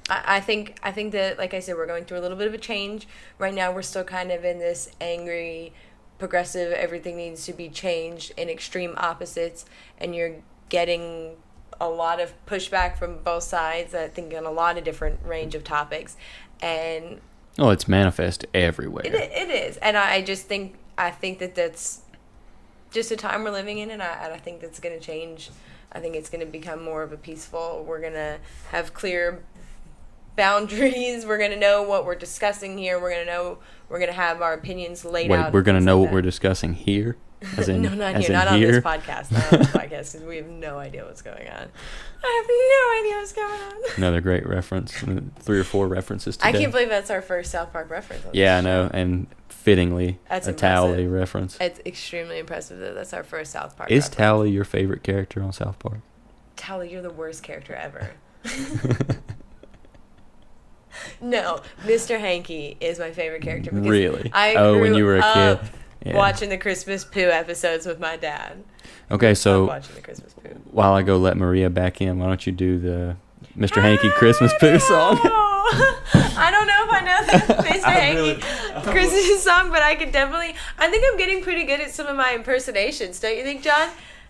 I think that, like I said, we're going through a little bit of a change. Right now we're still kind of in this angry, progressive, everything needs to be changed in extreme opposites, and you're getting a lot of pushback from both sides, I think, on a lot of different range of topics. And it's manifest everywhere. It is, and I think that that's just a time we're living in, and I think that's going to change. I think it's going to become more of a peaceful. We're going to have clear boundaries. We're going to know what we're discussing here. We're going to have our opinions laid out. Wait, we're going to know what we're discussing here? As in, no, not here. Not on this podcast. Not on this podcast, because we have no idea what's going on. I have no idea what's going on. Another great reference. 3 or 4 references today. I can't believe that's our first South Park reference. Yeah, I know. And fittingly, that's a Tally reference. It's extremely impressive that that's our first South Park Is reference. Tally your favorite character on South Park? Tally, you're the worst character ever. No, Mr. Hanky is my favorite character. Because really? I grew when you were a kid. Yeah. Watching the Christmas Pooh episodes with my dad. Okay, so watching the Christmas Pooh. While I go let Maria back in, why don't you do the Mr. Hanky Christmas Pooh song? I don't know if I know the Mr. Hanky Christmas song, but I think I'm getting pretty good at some of my impersonations. Don't you think, John?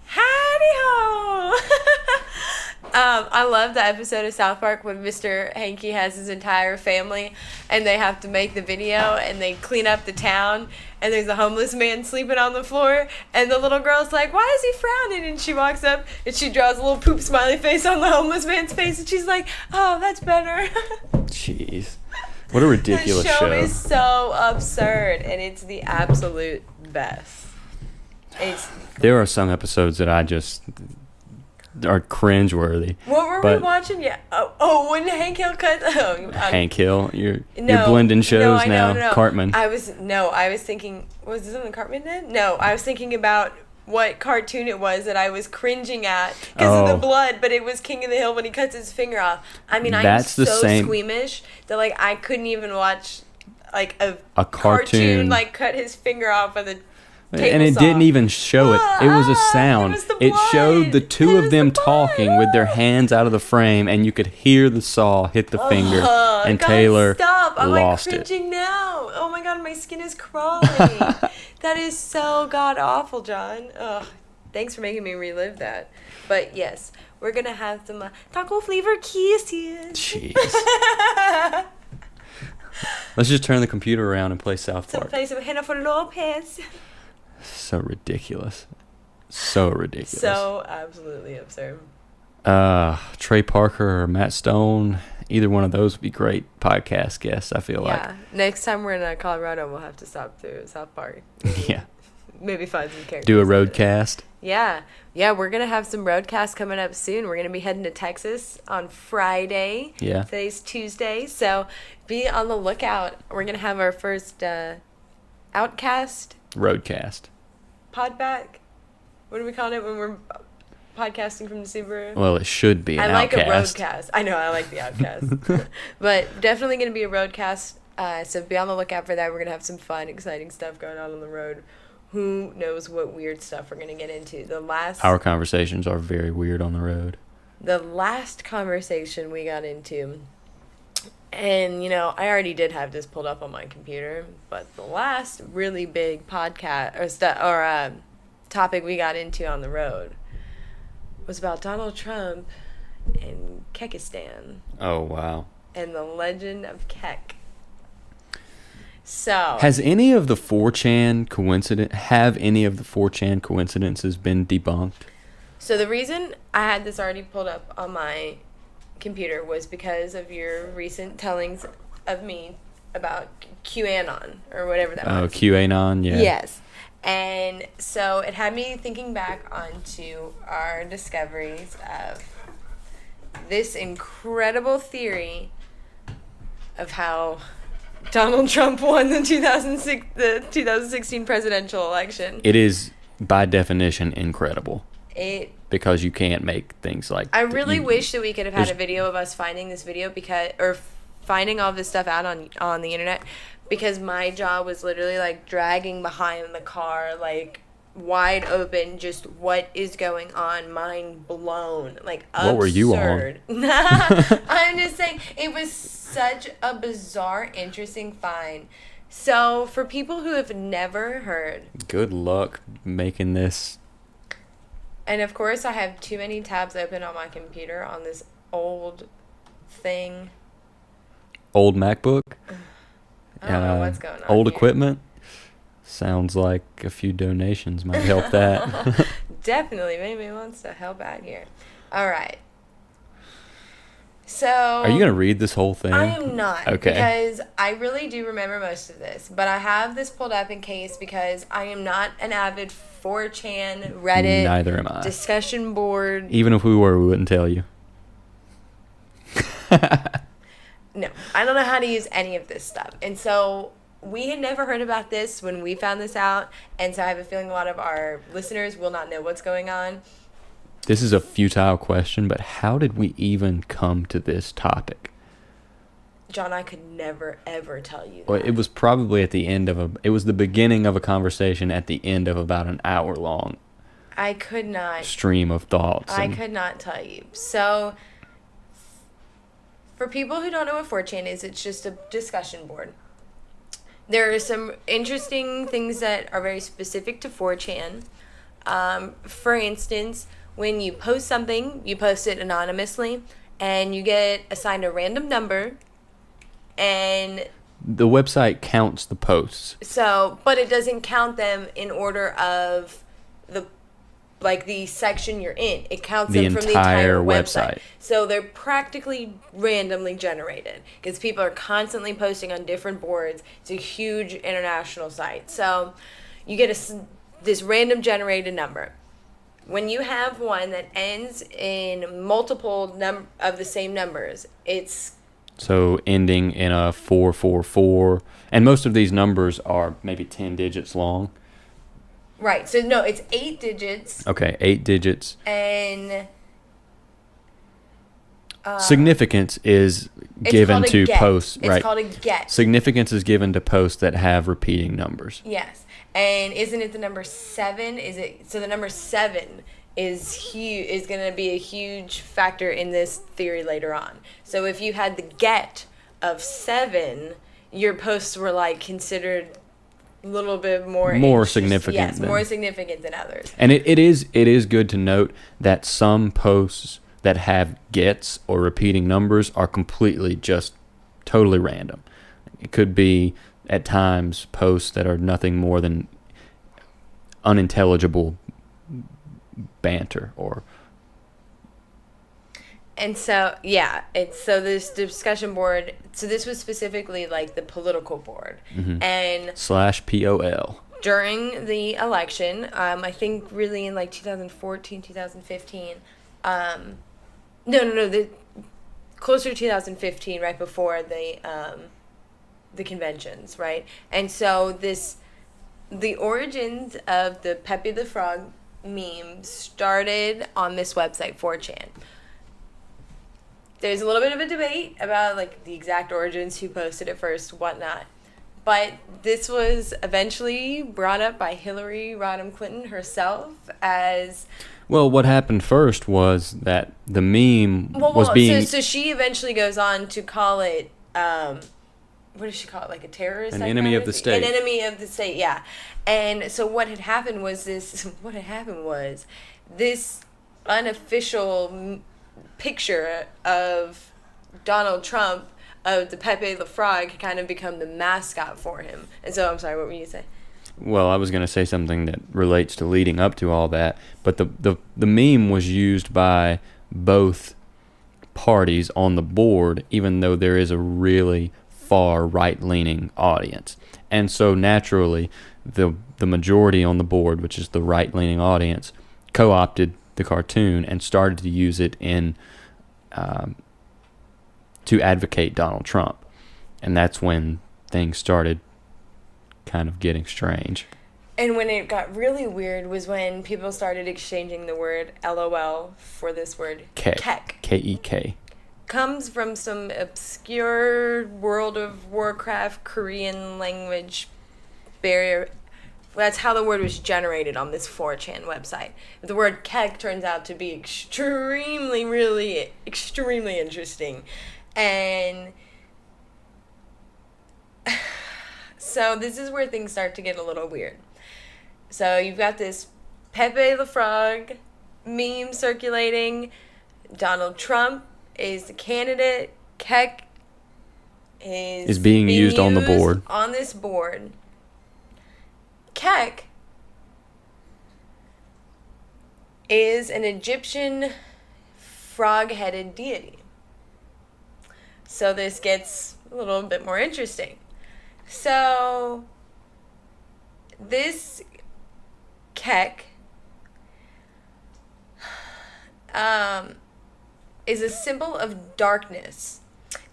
Howdy ho! I love the episode of South Park when Mr. Hanky has his entire family and they have to make the video and they clean up the town and there's a homeless man sleeping on the floor and the little girl's like, why is he frowning? And she walks up and she draws a little poop smiley face on the homeless man's face and she's like, oh, that's better. Jeez. What a ridiculous The show. show is so absurd and it's the absolute best. There are some episodes that I just are cringeworthy. What were we watching? Yeah. Oh, when Hank Hill cut. Hank Hill, you're blending shows now. No. Cartman. I was thinking. Was this something Cartman did? No, I was thinking about what cartoon it was that I was cringing at because of the blood, but it was King of the Hill when he cuts his finger off. I mean, I'm so squeamish that like I couldn't even watch like a cartoon like cut his finger off with a and it didn't even show it. It was a sound. It showed the two of them talking with their hands out of the frame, and you could hear the saw hit the finger. And God, Taylor stop. I'm lost like cringing now. Oh my God, my skin is crawling. That is so god awful, John. Ugh. Thanks for making me relive that. But yes, we're gonna have some taco flavor kisses. Jeez. Let's just turn the computer around and play South Park. Play some Jennifer Lopez. So ridiculous. So absolutely absurd. Trey Parker or Matt Stone, either one of those would be great podcast guests, I feel like. Yeah. Next time we're in Colorado, we'll have to stop through South Park. Yeah. Maybe find some characters. Do a roadcast. Yeah. Yeah, we're going to have some roadcasts coming up soon. We're going to be heading to Texas on Friday. Yeah. Today's Tuesday. So be on the lookout. We're going to have our first Outcast. Roadcast. Podback. What do we call it when we're podcasting from the Subaru? Well, it should be an I like Outcast. a roadcast. I know, I like the Outcast. But definitely going to be a roadcast. So be on the lookout for that. We're going to have some fun, exciting stuff going on the road. Who knows what weird stuff we're going to get into. Our conversations are very weird on the road. The last conversation we got into, and, you know, I already did have this pulled up on my computer, but the last really big podcast or topic we got into on the road was about Donald Trump and Kekestan. Oh, wow. And the legend of Kek. So has any of the 4chan coincidences been debunked? So the reason I had this already pulled up on my computer was because of your recent tellings of me about QAnon or whatever that was. Oh, QAnon, yeah. Yes. And so it had me thinking back onto our discoveries of this incredible theory of how Donald Trump won the 2016 presidential election. It is, by definition, incredible. Because you can't make things like... I really wish that we could have had a video of us finding this video or finding all this stuff out on the internet, because my jaw was literally like dragging behind the car, like wide open, just what is going on, mind blown, like absurd. What were you on? I'm just saying, it was such a bizarre, interesting find. So for people who have never heard... Good luck making this. And of course I have too many tabs open on my computer on this old thing. Old MacBook? I don't know what's going on Old here. Equipment? Sounds like a few donations might help that. Definitely. Maybe wants to help out here. All right. So... Are you going to read this whole thing? I am not. Okay. Because I really do remember most of this. But I have this pulled up in case because I am not an avid 4chan, Reddit... Neither am I. ...discussion board... Even if we were, we wouldn't tell you. No. I don't know how to use any of this stuff. And so... We had never heard about this when we found this out, and so I have a feeling a lot of our listeners will not know what's going on. This is a futile question, but how did we even come to this topic? John, I could never, ever tell you that. Well, it was probably at the end of it was the beginning of a conversation at the end of about an hour-long I could not. Stream of thoughts. I could not tell you. So, for people who don't know what 4chan is, it's just a discussion board. There are some interesting things that are very specific to 4chan. For instance, when you post something, you post it anonymously, and you get assigned a random number, and the website counts the posts. so, but it doesn't count them in order of the section you're in. It counts them from the entire website. So they're practically randomly generated because people are constantly posting on different boards. It's a huge international site. So you get this random generated number. When you have one that ends in multiple of the same numbers, it's so ending in a 444, and most of these numbers are maybe 10 digits long. Right. So no, it's 8 digits. Okay, 8 digits. And significance is given to posts. It's right. called a get. Significance is given to posts that have repeating numbers. Yes. And isn't it the number 7? So the number 7 is huge. Is going to be a huge factor in this theory later on. So if you had the get of 7, your posts were like considered a little bit more significant. Yes, more significant than others. And it is good to note that some posts that have gets or repeating numbers are completely just totally random. It could be at times posts that are nothing more than unintelligible banter or. And so, yeah, so this discussion board, so this was specifically like the political board. Mm-hmm. And /POL. During the election, I think really in like 2014, 2015, closer to 2015, right before the conventions, right? And so the origins of the Pepe the Frog meme started on this website, 4chan. There's a little bit of a debate about like the exact origins, who posted it first, whatnot. But this was eventually brought up by Hillary Rodham Clinton herself as... Well, what happened first was that the meme was being... So she eventually goes on to call it... what does she call it? Like a terrorist? An enemy of the state. An enemy of the state, yeah. And so what had happened was this unofficial picture of Donald Trump of the Pepe the Frog had kind of become the mascot for him. And so, I'm sorry, what were you saying? Well, I was going to say something that relates to leading up to all that, but the meme was used by both parties on the board, even though there is a really far right-leaning audience. And so naturally, the majority on the board, which is the right-leaning audience, co-opted the cartoon and started to use it in to advocate Donald Trump. And that's when things started kind of getting strange. And when it got really weird was when people started exchanging the word LOL for this word Kek. K-E-K. Comes from some obscure World of Warcraft Korean language barrier. That's how the word was generated on this 4chan website. The word keg turns out to be extremely interesting. And so this is where things start to get a little weird. So you've got this Pepe the Frog meme circulating. Donald Trump is the candidate. Kek is being used on the board. On this board. Kek is an Egyptian frog-headed deity. So this gets a little bit more interesting. So this Kek is a symbol of darkness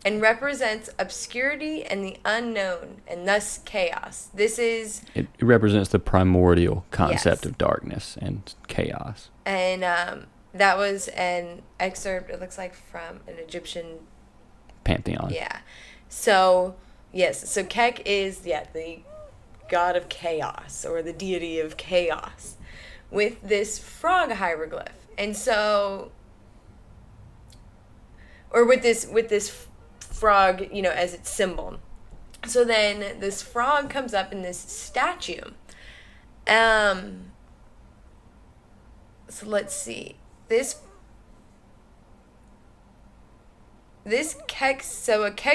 and represents obscurity and the unknown, and thus chaos. It represents the primordial concept of darkness and chaos. And that was an excerpt, it looks like, from an Egyptian pantheon. Yeah. So, yes. So Kek is, the god of chaos, or the deity of chaos, with this frog hieroglyph. And so... Or with this frog, as its symbol. So then this frog comes up in this statue. So let's see. this a Kek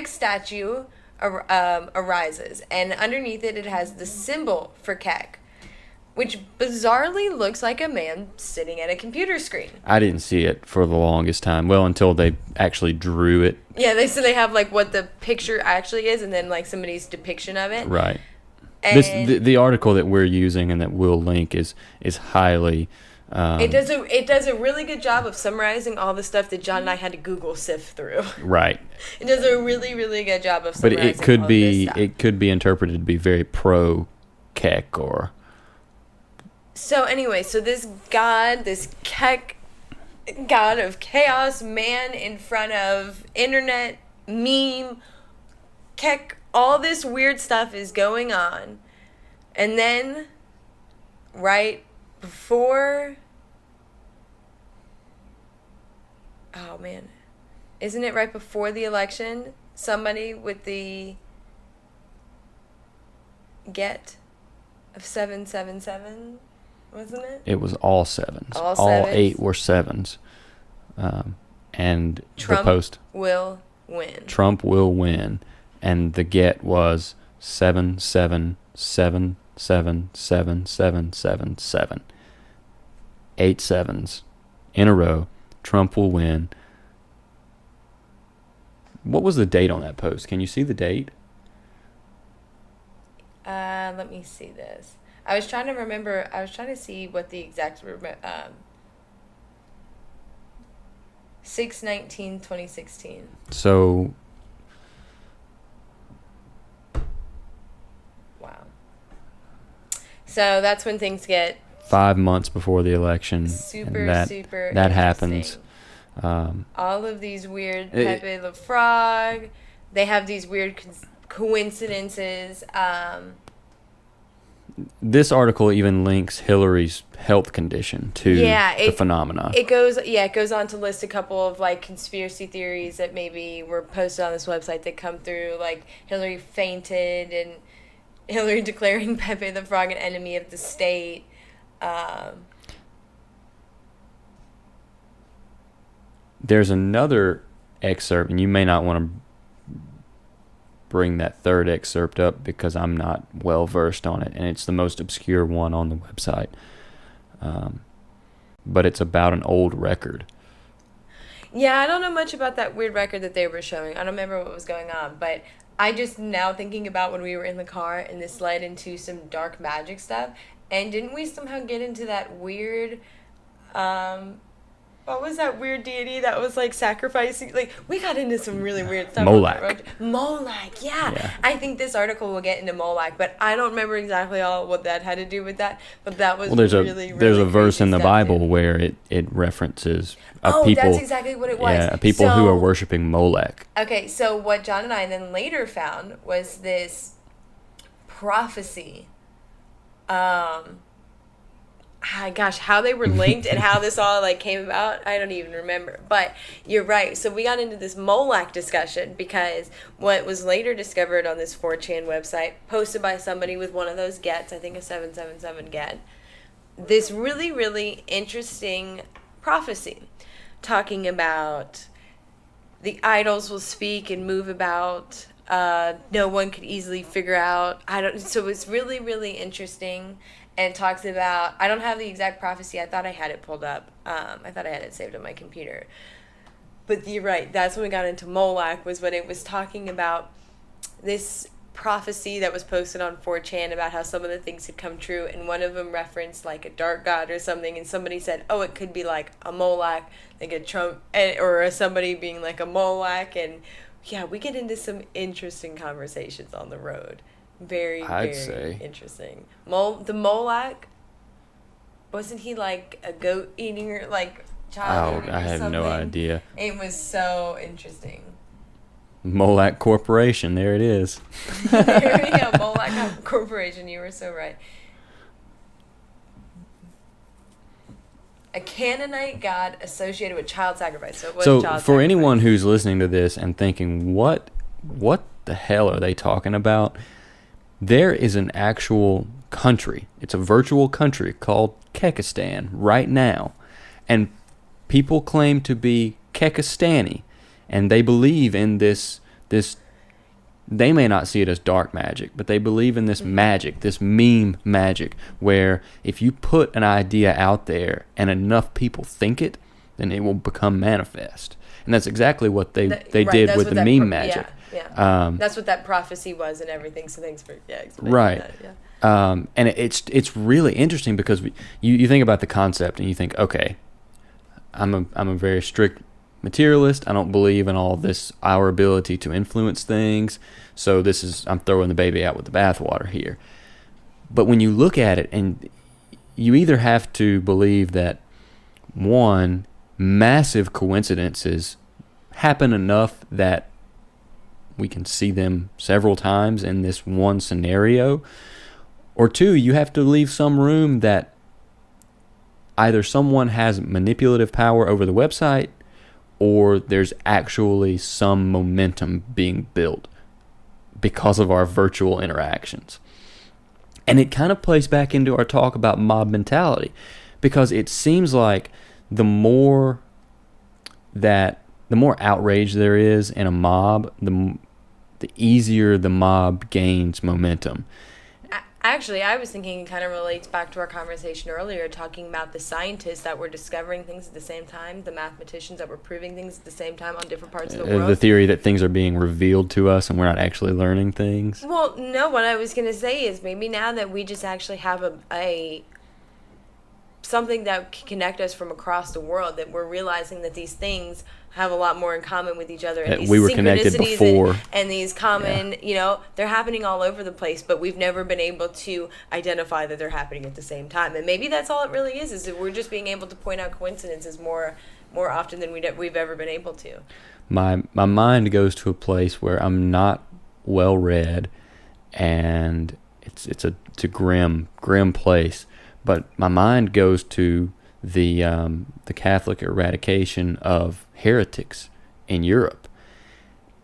statue arises, and underneath it has the symbol for Kek, which bizarrely looks like a man sitting at a computer screen. I didn't see it for the longest time. Well, until they actually drew it. Yeah, they have like what the picture actually is, and then like somebody's depiction of it. Right. And the article that we're using and that we'll link is highly. It does a really good job of summarizing all the stuff that John and I had to Google sift through. Right. It does a really, really good job of But summarizing it could be interpreted to be very pro Kek or. So anyway, this Kek god of chaos, man in front of internet meme, Kek, all this weird stuff is going on, and then right before. Oh man, isn't it right before the election? Somebody with the get of 777, wasn't it? It was all sevens. All sevens. 8 were sevens. And Trump the post will win. Trump will win, and the get was 777777777. 8 sevens in a row. Trump will win. What was the date on that post? Can you see the date? Let me see this. I was trying to remember. I was trying to see what the exact 6/19/2016. So. Wow. So that's when things get 5 months before the election. Super that happens. All of these weird Pepe the Frog. They have these weird coincidences. This article even links Hillary's health condition to the phenomenon. It goes on to list a couple of like conspiracy theories that maybe were posted on this website that come through, like Hillary fainted and Hillary declaring Pepe the Frog an enemy of the state. There's another excerpt, and you may not want to bring that third excerpt up because I'm not well versed on it, and it's the most obscure one on the website. But it's about an old record. Yeah, I don't know much about that weird record that they were showing. I don't remember what was going on, but I just now thinking about when we were in the car and this led into some dark magic stuff. And didn't we somehow get into that weird, what was that weird deity that was like sacrificing? Like, we got into some really weird stuff. Moloch, yeah. I think this article will get into Moloch, but I don't remember exactly all what that had to do with that. But that was there's a verse in the Bible where it references people. That's exactly what it was. Yeah, people who are worshiping Molech. Okay, so what John and I then later found was this prophecy. Gosh, how they were linked and how this all like came about, I don't even remember. But you're right. So we got into this Moloch discussion because what was later discovered on this 4chan website, posted by somebody with one of those gets, I think a 777 get, this really, really interesting prophecy talking about the idols will speak and move about. No one could easily figure out. So it's really, really interesting. And talks about, I don't have the exact prophecy. I thought I had it pulled up. I thought I had it saved on my computer. But you're right. That's when we got into Moloch, was when it was talking about this prophecy that was posted on 4chan about how some of the things had come true. And one of them referenced like a dark god or something. And somebody said, oh, it could be like a Moloch, like a Trump, or somebody being like a Moloch. And yeah, we get into some interesting conversations on the road. Very interesting. The Moloch, wasn't he like a goat eating like child? I have no idea. It was so interesting. Moloch Corporation, there it is. There we go, Moloch Corporation. You were so right. A Canaanite god associated with child sacrifice. So it was child sacrifice. For anyone who's listening to this and thinking, what the hell are they talking about? There is an actual country. It's a virtual country called Kekestan right now. And people claim to be Kekestani, and they believe in this. They may not see it as dark magic, but they believe in this magic, this meme magic, where if you put an idea out there and enough people think it, then it will become manifest. And that's exactly what they did with the meme magic. Yeah. That's what that prophecy was and everything. So thanks for explaining right. that. Yeah. And it's really interesting because you think about the concept and you think, okay, I'm a very strict materialist. I don't believe in all this, our ability to influence things. So I'm throwing the baby out with the bathwater here. But when you look at it, and you either have to believe that, one, massive coincidences happen enough that we can see them several times in this one scenario, or two, you have to leave some room that either someone has manipulative power over the website, or there's actually some momentum being built because of our virtual interactions. And it kind of plays back into our talk about mob mentality, because it seems like the more outrage there is in a mob, the easier the mob gains momentum. Actually, I was thinking it kind of relates back to our conversation earlier, talking about the scientists that were discovering things at the same time, the mathematicians that were proving things at the same time on different parts of the world. The theory that things are being revealed to us and we're not actually learning things. Well, no, what I was going to say is maybe now that we just actually have a something that can connect us from across the world, that we're realizing that these things have a lot more in common with each other, and these we were connected before, and these common, they're happening all over the place, but we've never been able to identify that they're happening at the same time. And maybe that's all it really is that we're just being able to point out coincidences more often than we've ever been able to. My mind goes to a place where I'm not well read, and it's a grim place, but my mind goes to the Catholic eradication of heretics in Europe.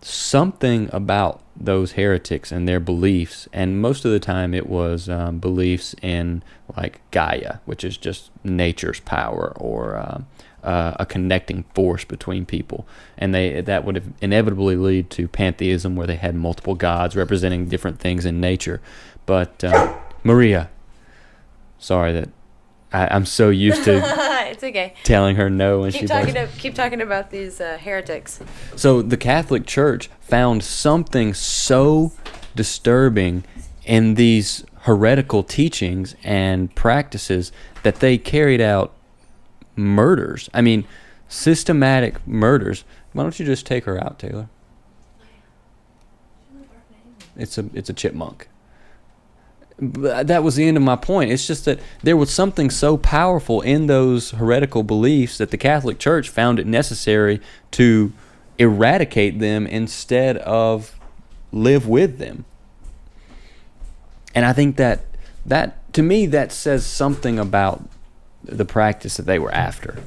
Something about those heretics and their beliefs, and most of the time it was beliefs in like Gaia, which is just nature's power, or a connecting force between people, and that would have inevitably lead to pantheism, where they had multiple gods representing different things in nature. But Maria, sorry that I'm so used to it's okay. telling her no when keep talking about these heretics. So the Catholic Church found something so disturbing in these heretical teachings and practices that they carried out murders. I mean, systematic murders. Why don't you just take her out, Taylor? It's a chipmunk. But that was the end of my point. It's just that there was something so powerful in those heretical beliefs that the Catholic Church found it necessary to eradicate them instead of live with them. And I think that to me, that says something about the practice that they were after.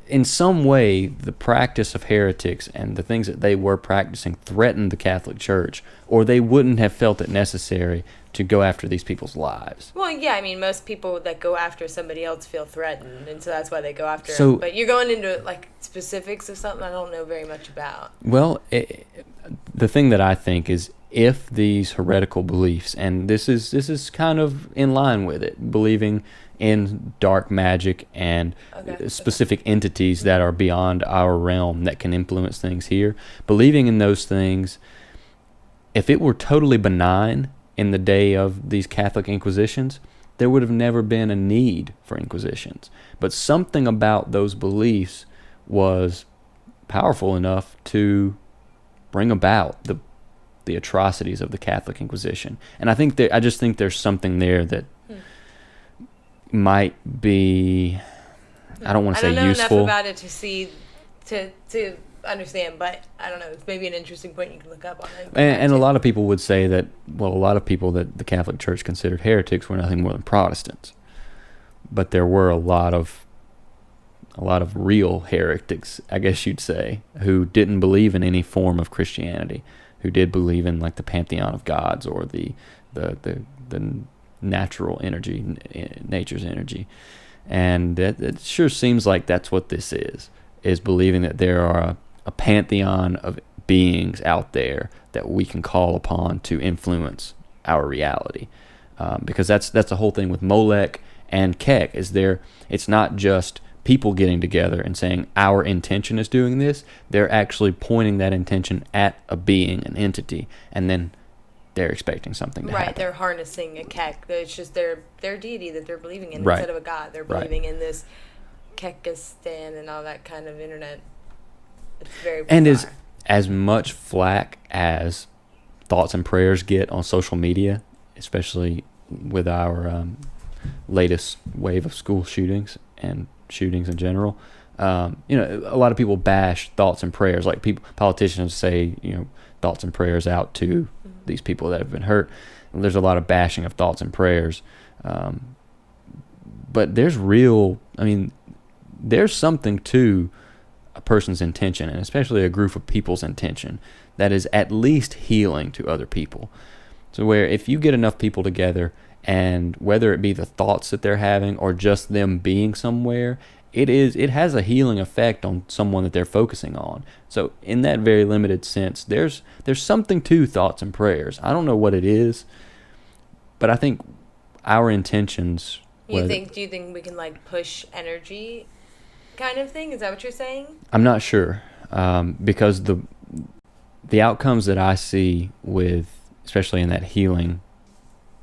In some way, the practice of heretics and the things that they were practicing threatened the Catholic Church, or they wouldn't have felt it necessary to go after these people's lives. Well, yeah, I mean, most people that go after somebody else feel threatened, and so that's why they go after them. But you're going into, like, specifics of something I don't know very much about. Well, the thing that I think is, if these heretical beliefs, and this is kind of in line with it, believing in dark magic and specific entities that are beyond our realm that can influence things here, believing in those things, if it were totally benign in the day of these Catholic Inquisitions, there would have never been a need for Inquisitions. But something about those beliefs was powerful enough to bring about the atrocities of the Catholic Inquisition. And I just think there's something there that might be, I don't want to say useful. I don't know enough about it to understand, but I don't know. It's maybe an interesting point you can look up on it. And a lot of people would say that, well, a lot of people that the Catholic Church considered heretics were nothing more than Protestants. But there were a lot of real heretics, I guess you'd say, who didn't believe in any form of Christianity, who did believe in like the pantheon of gods, or the natural energy, nature's energy. And it sure seems like that's what this is believing that there are a pantheon of beings out there that we can call upon to influence our reality. Because that's the whole thing with Molech and Kek, it's not just people getting together and saying our intention is doing this. They're actually pointing that intention at a being, an entity, and then they're expecting something to happen. Right, they're harnessing a Kek. It's just their deity that they're believing in Right. instead of a god. They're believing in this Kekestan and all that kind of internet. It's very bizarre. And as much flack as thoughts and prayers get on social media, especially with our latest wave of school shootings and shootings in general, a lot of people bash thoughts and prayers. Like politicians say, thoughts and prayers out to these people that have been hurt. And there's a lot of bashing of thoughts and prayers. But there's something to a person's intention, and especially a group of people's intention, that is at least healing to other people. So where if you get enough people together, and whether it be the thoughts that they're having or just them being somewhere, it has a healing effect on someone that they're focusing on. So in that very limited sense, there's something to thoughts and prayers. I don't know what it is, but I think our intentions. Do you think we can push energy kind of thing? Is that what you're saying? I'm not sure, because the outcomes that I see with, especially in that healing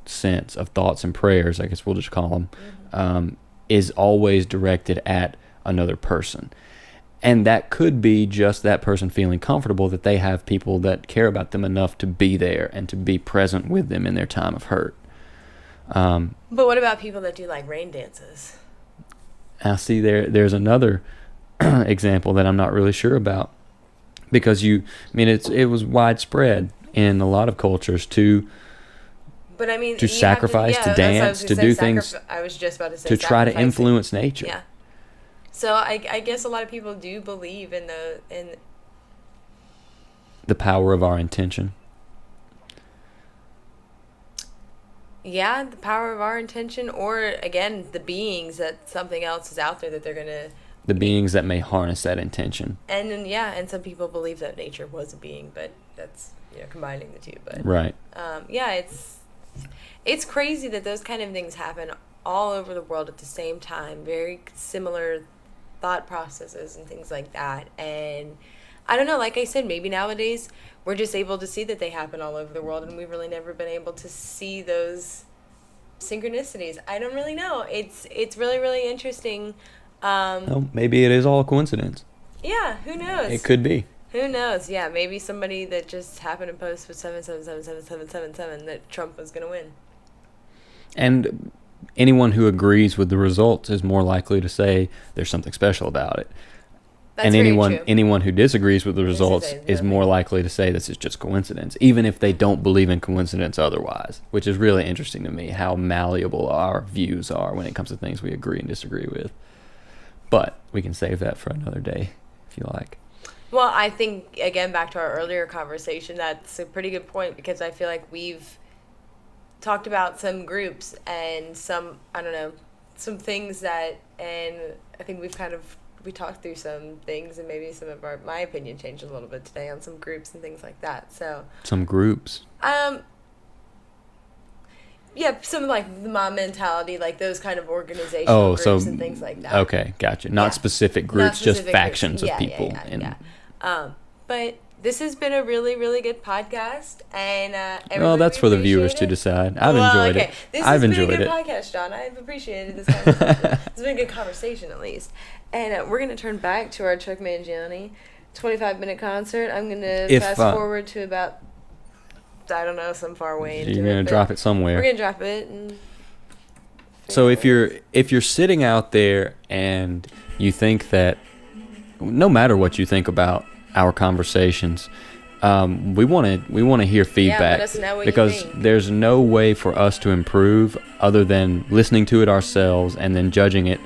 sense of thoughts and prayers, I guess we'll just call them, is always directed at another person. And that could be just that person feeling comfortable that they have people that care about them enough to be there and to be present with them in their time of hurt. But what about people that do rain dances? I see there's another example that I'm not really sure about, because it was widespread in a lot of cultures to sacrifice, to dance, to do things. I was just about to say to try to influence nature. Yeah. So I guess a lot of people do believe in the power of our intention. Yeah, the power of our intention, or again, the beings that something else is out there that they're gonna. The beings that may harness that intention. And then, and some people believe that nature was a being, but that's combining the two. But right. It's crazy that those kind of things happen all over the world at the same time. Very similar thought processes and things like that. And I don't know, like I said, maybe nowadays we're just able to see that they happen all over the world, and we've really never been able to see those synchronicities. I don't really know. It's really, really interesting. Well, maybe it is all a coincidence. Yeah, who knows? It could be. Who knows? Yeah, maybe somebody that just happened to post with 7777777 that Trump was going to win. And anyone who agrees with the results is more likely to say there's something special about it. That's and very true. anyone who disagrees with the results is more likely to say this is just coincidence, even if they don't believe in coincidence otherwise, which is really interesting to me, how malleable our views are when it comes to things we agree and disagree with. But we can save that for another day, if you like. Well, I think, again, back to our earlier conversation, that's a pretty good point, because I feel like we've talked about some groups and some things that, and I think we talked through some things, and maybe some of my opinion changed a little bit today on some groups and things like that. So some groups. Yeah, some the mom mentality, those kind of organizational groups and things like that. Okay, gotcha. Not specific groups, just factions of people. But this has been a really, really good podcast, and well, that's for the viewers to decide. I've enjoyed it. I've enjoyed it. This has been a good podcast, John. I've appreciated this conversation. It's been a good conversation, at least. And we're going to turn back to our Chuck Mangione 25-minute concert. I'm going to fast forward to about, I don't know, some far way into it. You're going to drop it somewhere. We're going to drop it. And so if you're sitting out there and you think that, no matter what you think about our conversations, we want to hear feedback. Let us know what because you think. There's no way for us to improve other than listening to it ourselves and then judging it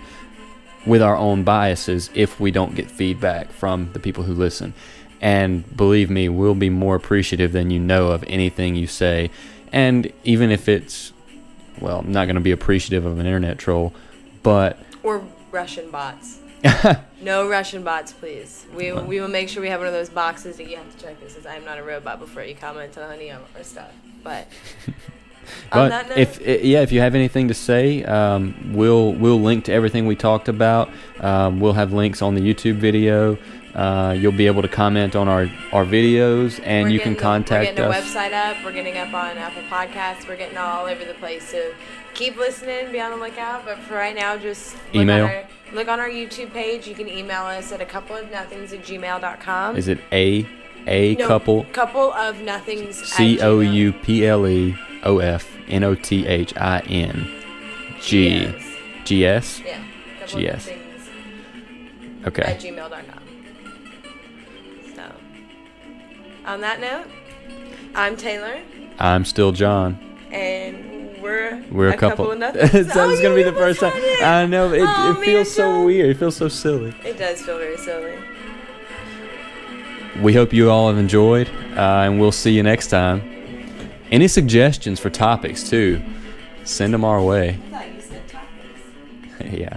with our own biases if we don't get feedback from the people who listen. And believe me, we'll be more appreciative than you know of anything you say. And even if it's, well, I'm not going to be appreciative of an internet troll, but Or Russian bots. No Russian bots, please. We will make sure we have one of those boxes that you have to check. This says, "I am not a robot" before you comment on any of our stuff. But on that note, if you have anything to say, we'll link to everything we talked about. We'll have links on the YouTube video. You'll be able to comment on our videos, and you can contact us. We're getting a website up. We're getting up on Apple Podcasts. We're getting all over the place. So keep listening. Be on the lookout. But for right now, just look on our YouTube page. You can email us at acoupleofnothings@gmail.com. Is it a couple? Couple of nothings. COUPLEOFNOTHING. GS? Yeah. GS. Okay. At gmail.com. So, on that note, I'm Taylor. I'm still John. And we're a couple of nothing. It's going to be the first time. I know. It feels so weird. It feels so silly. It does feel very silly. We hope you all have enjoyed, and we'll see you next time. Any suggestions for topics, too, send them our way. I thought you said topics. Yeah.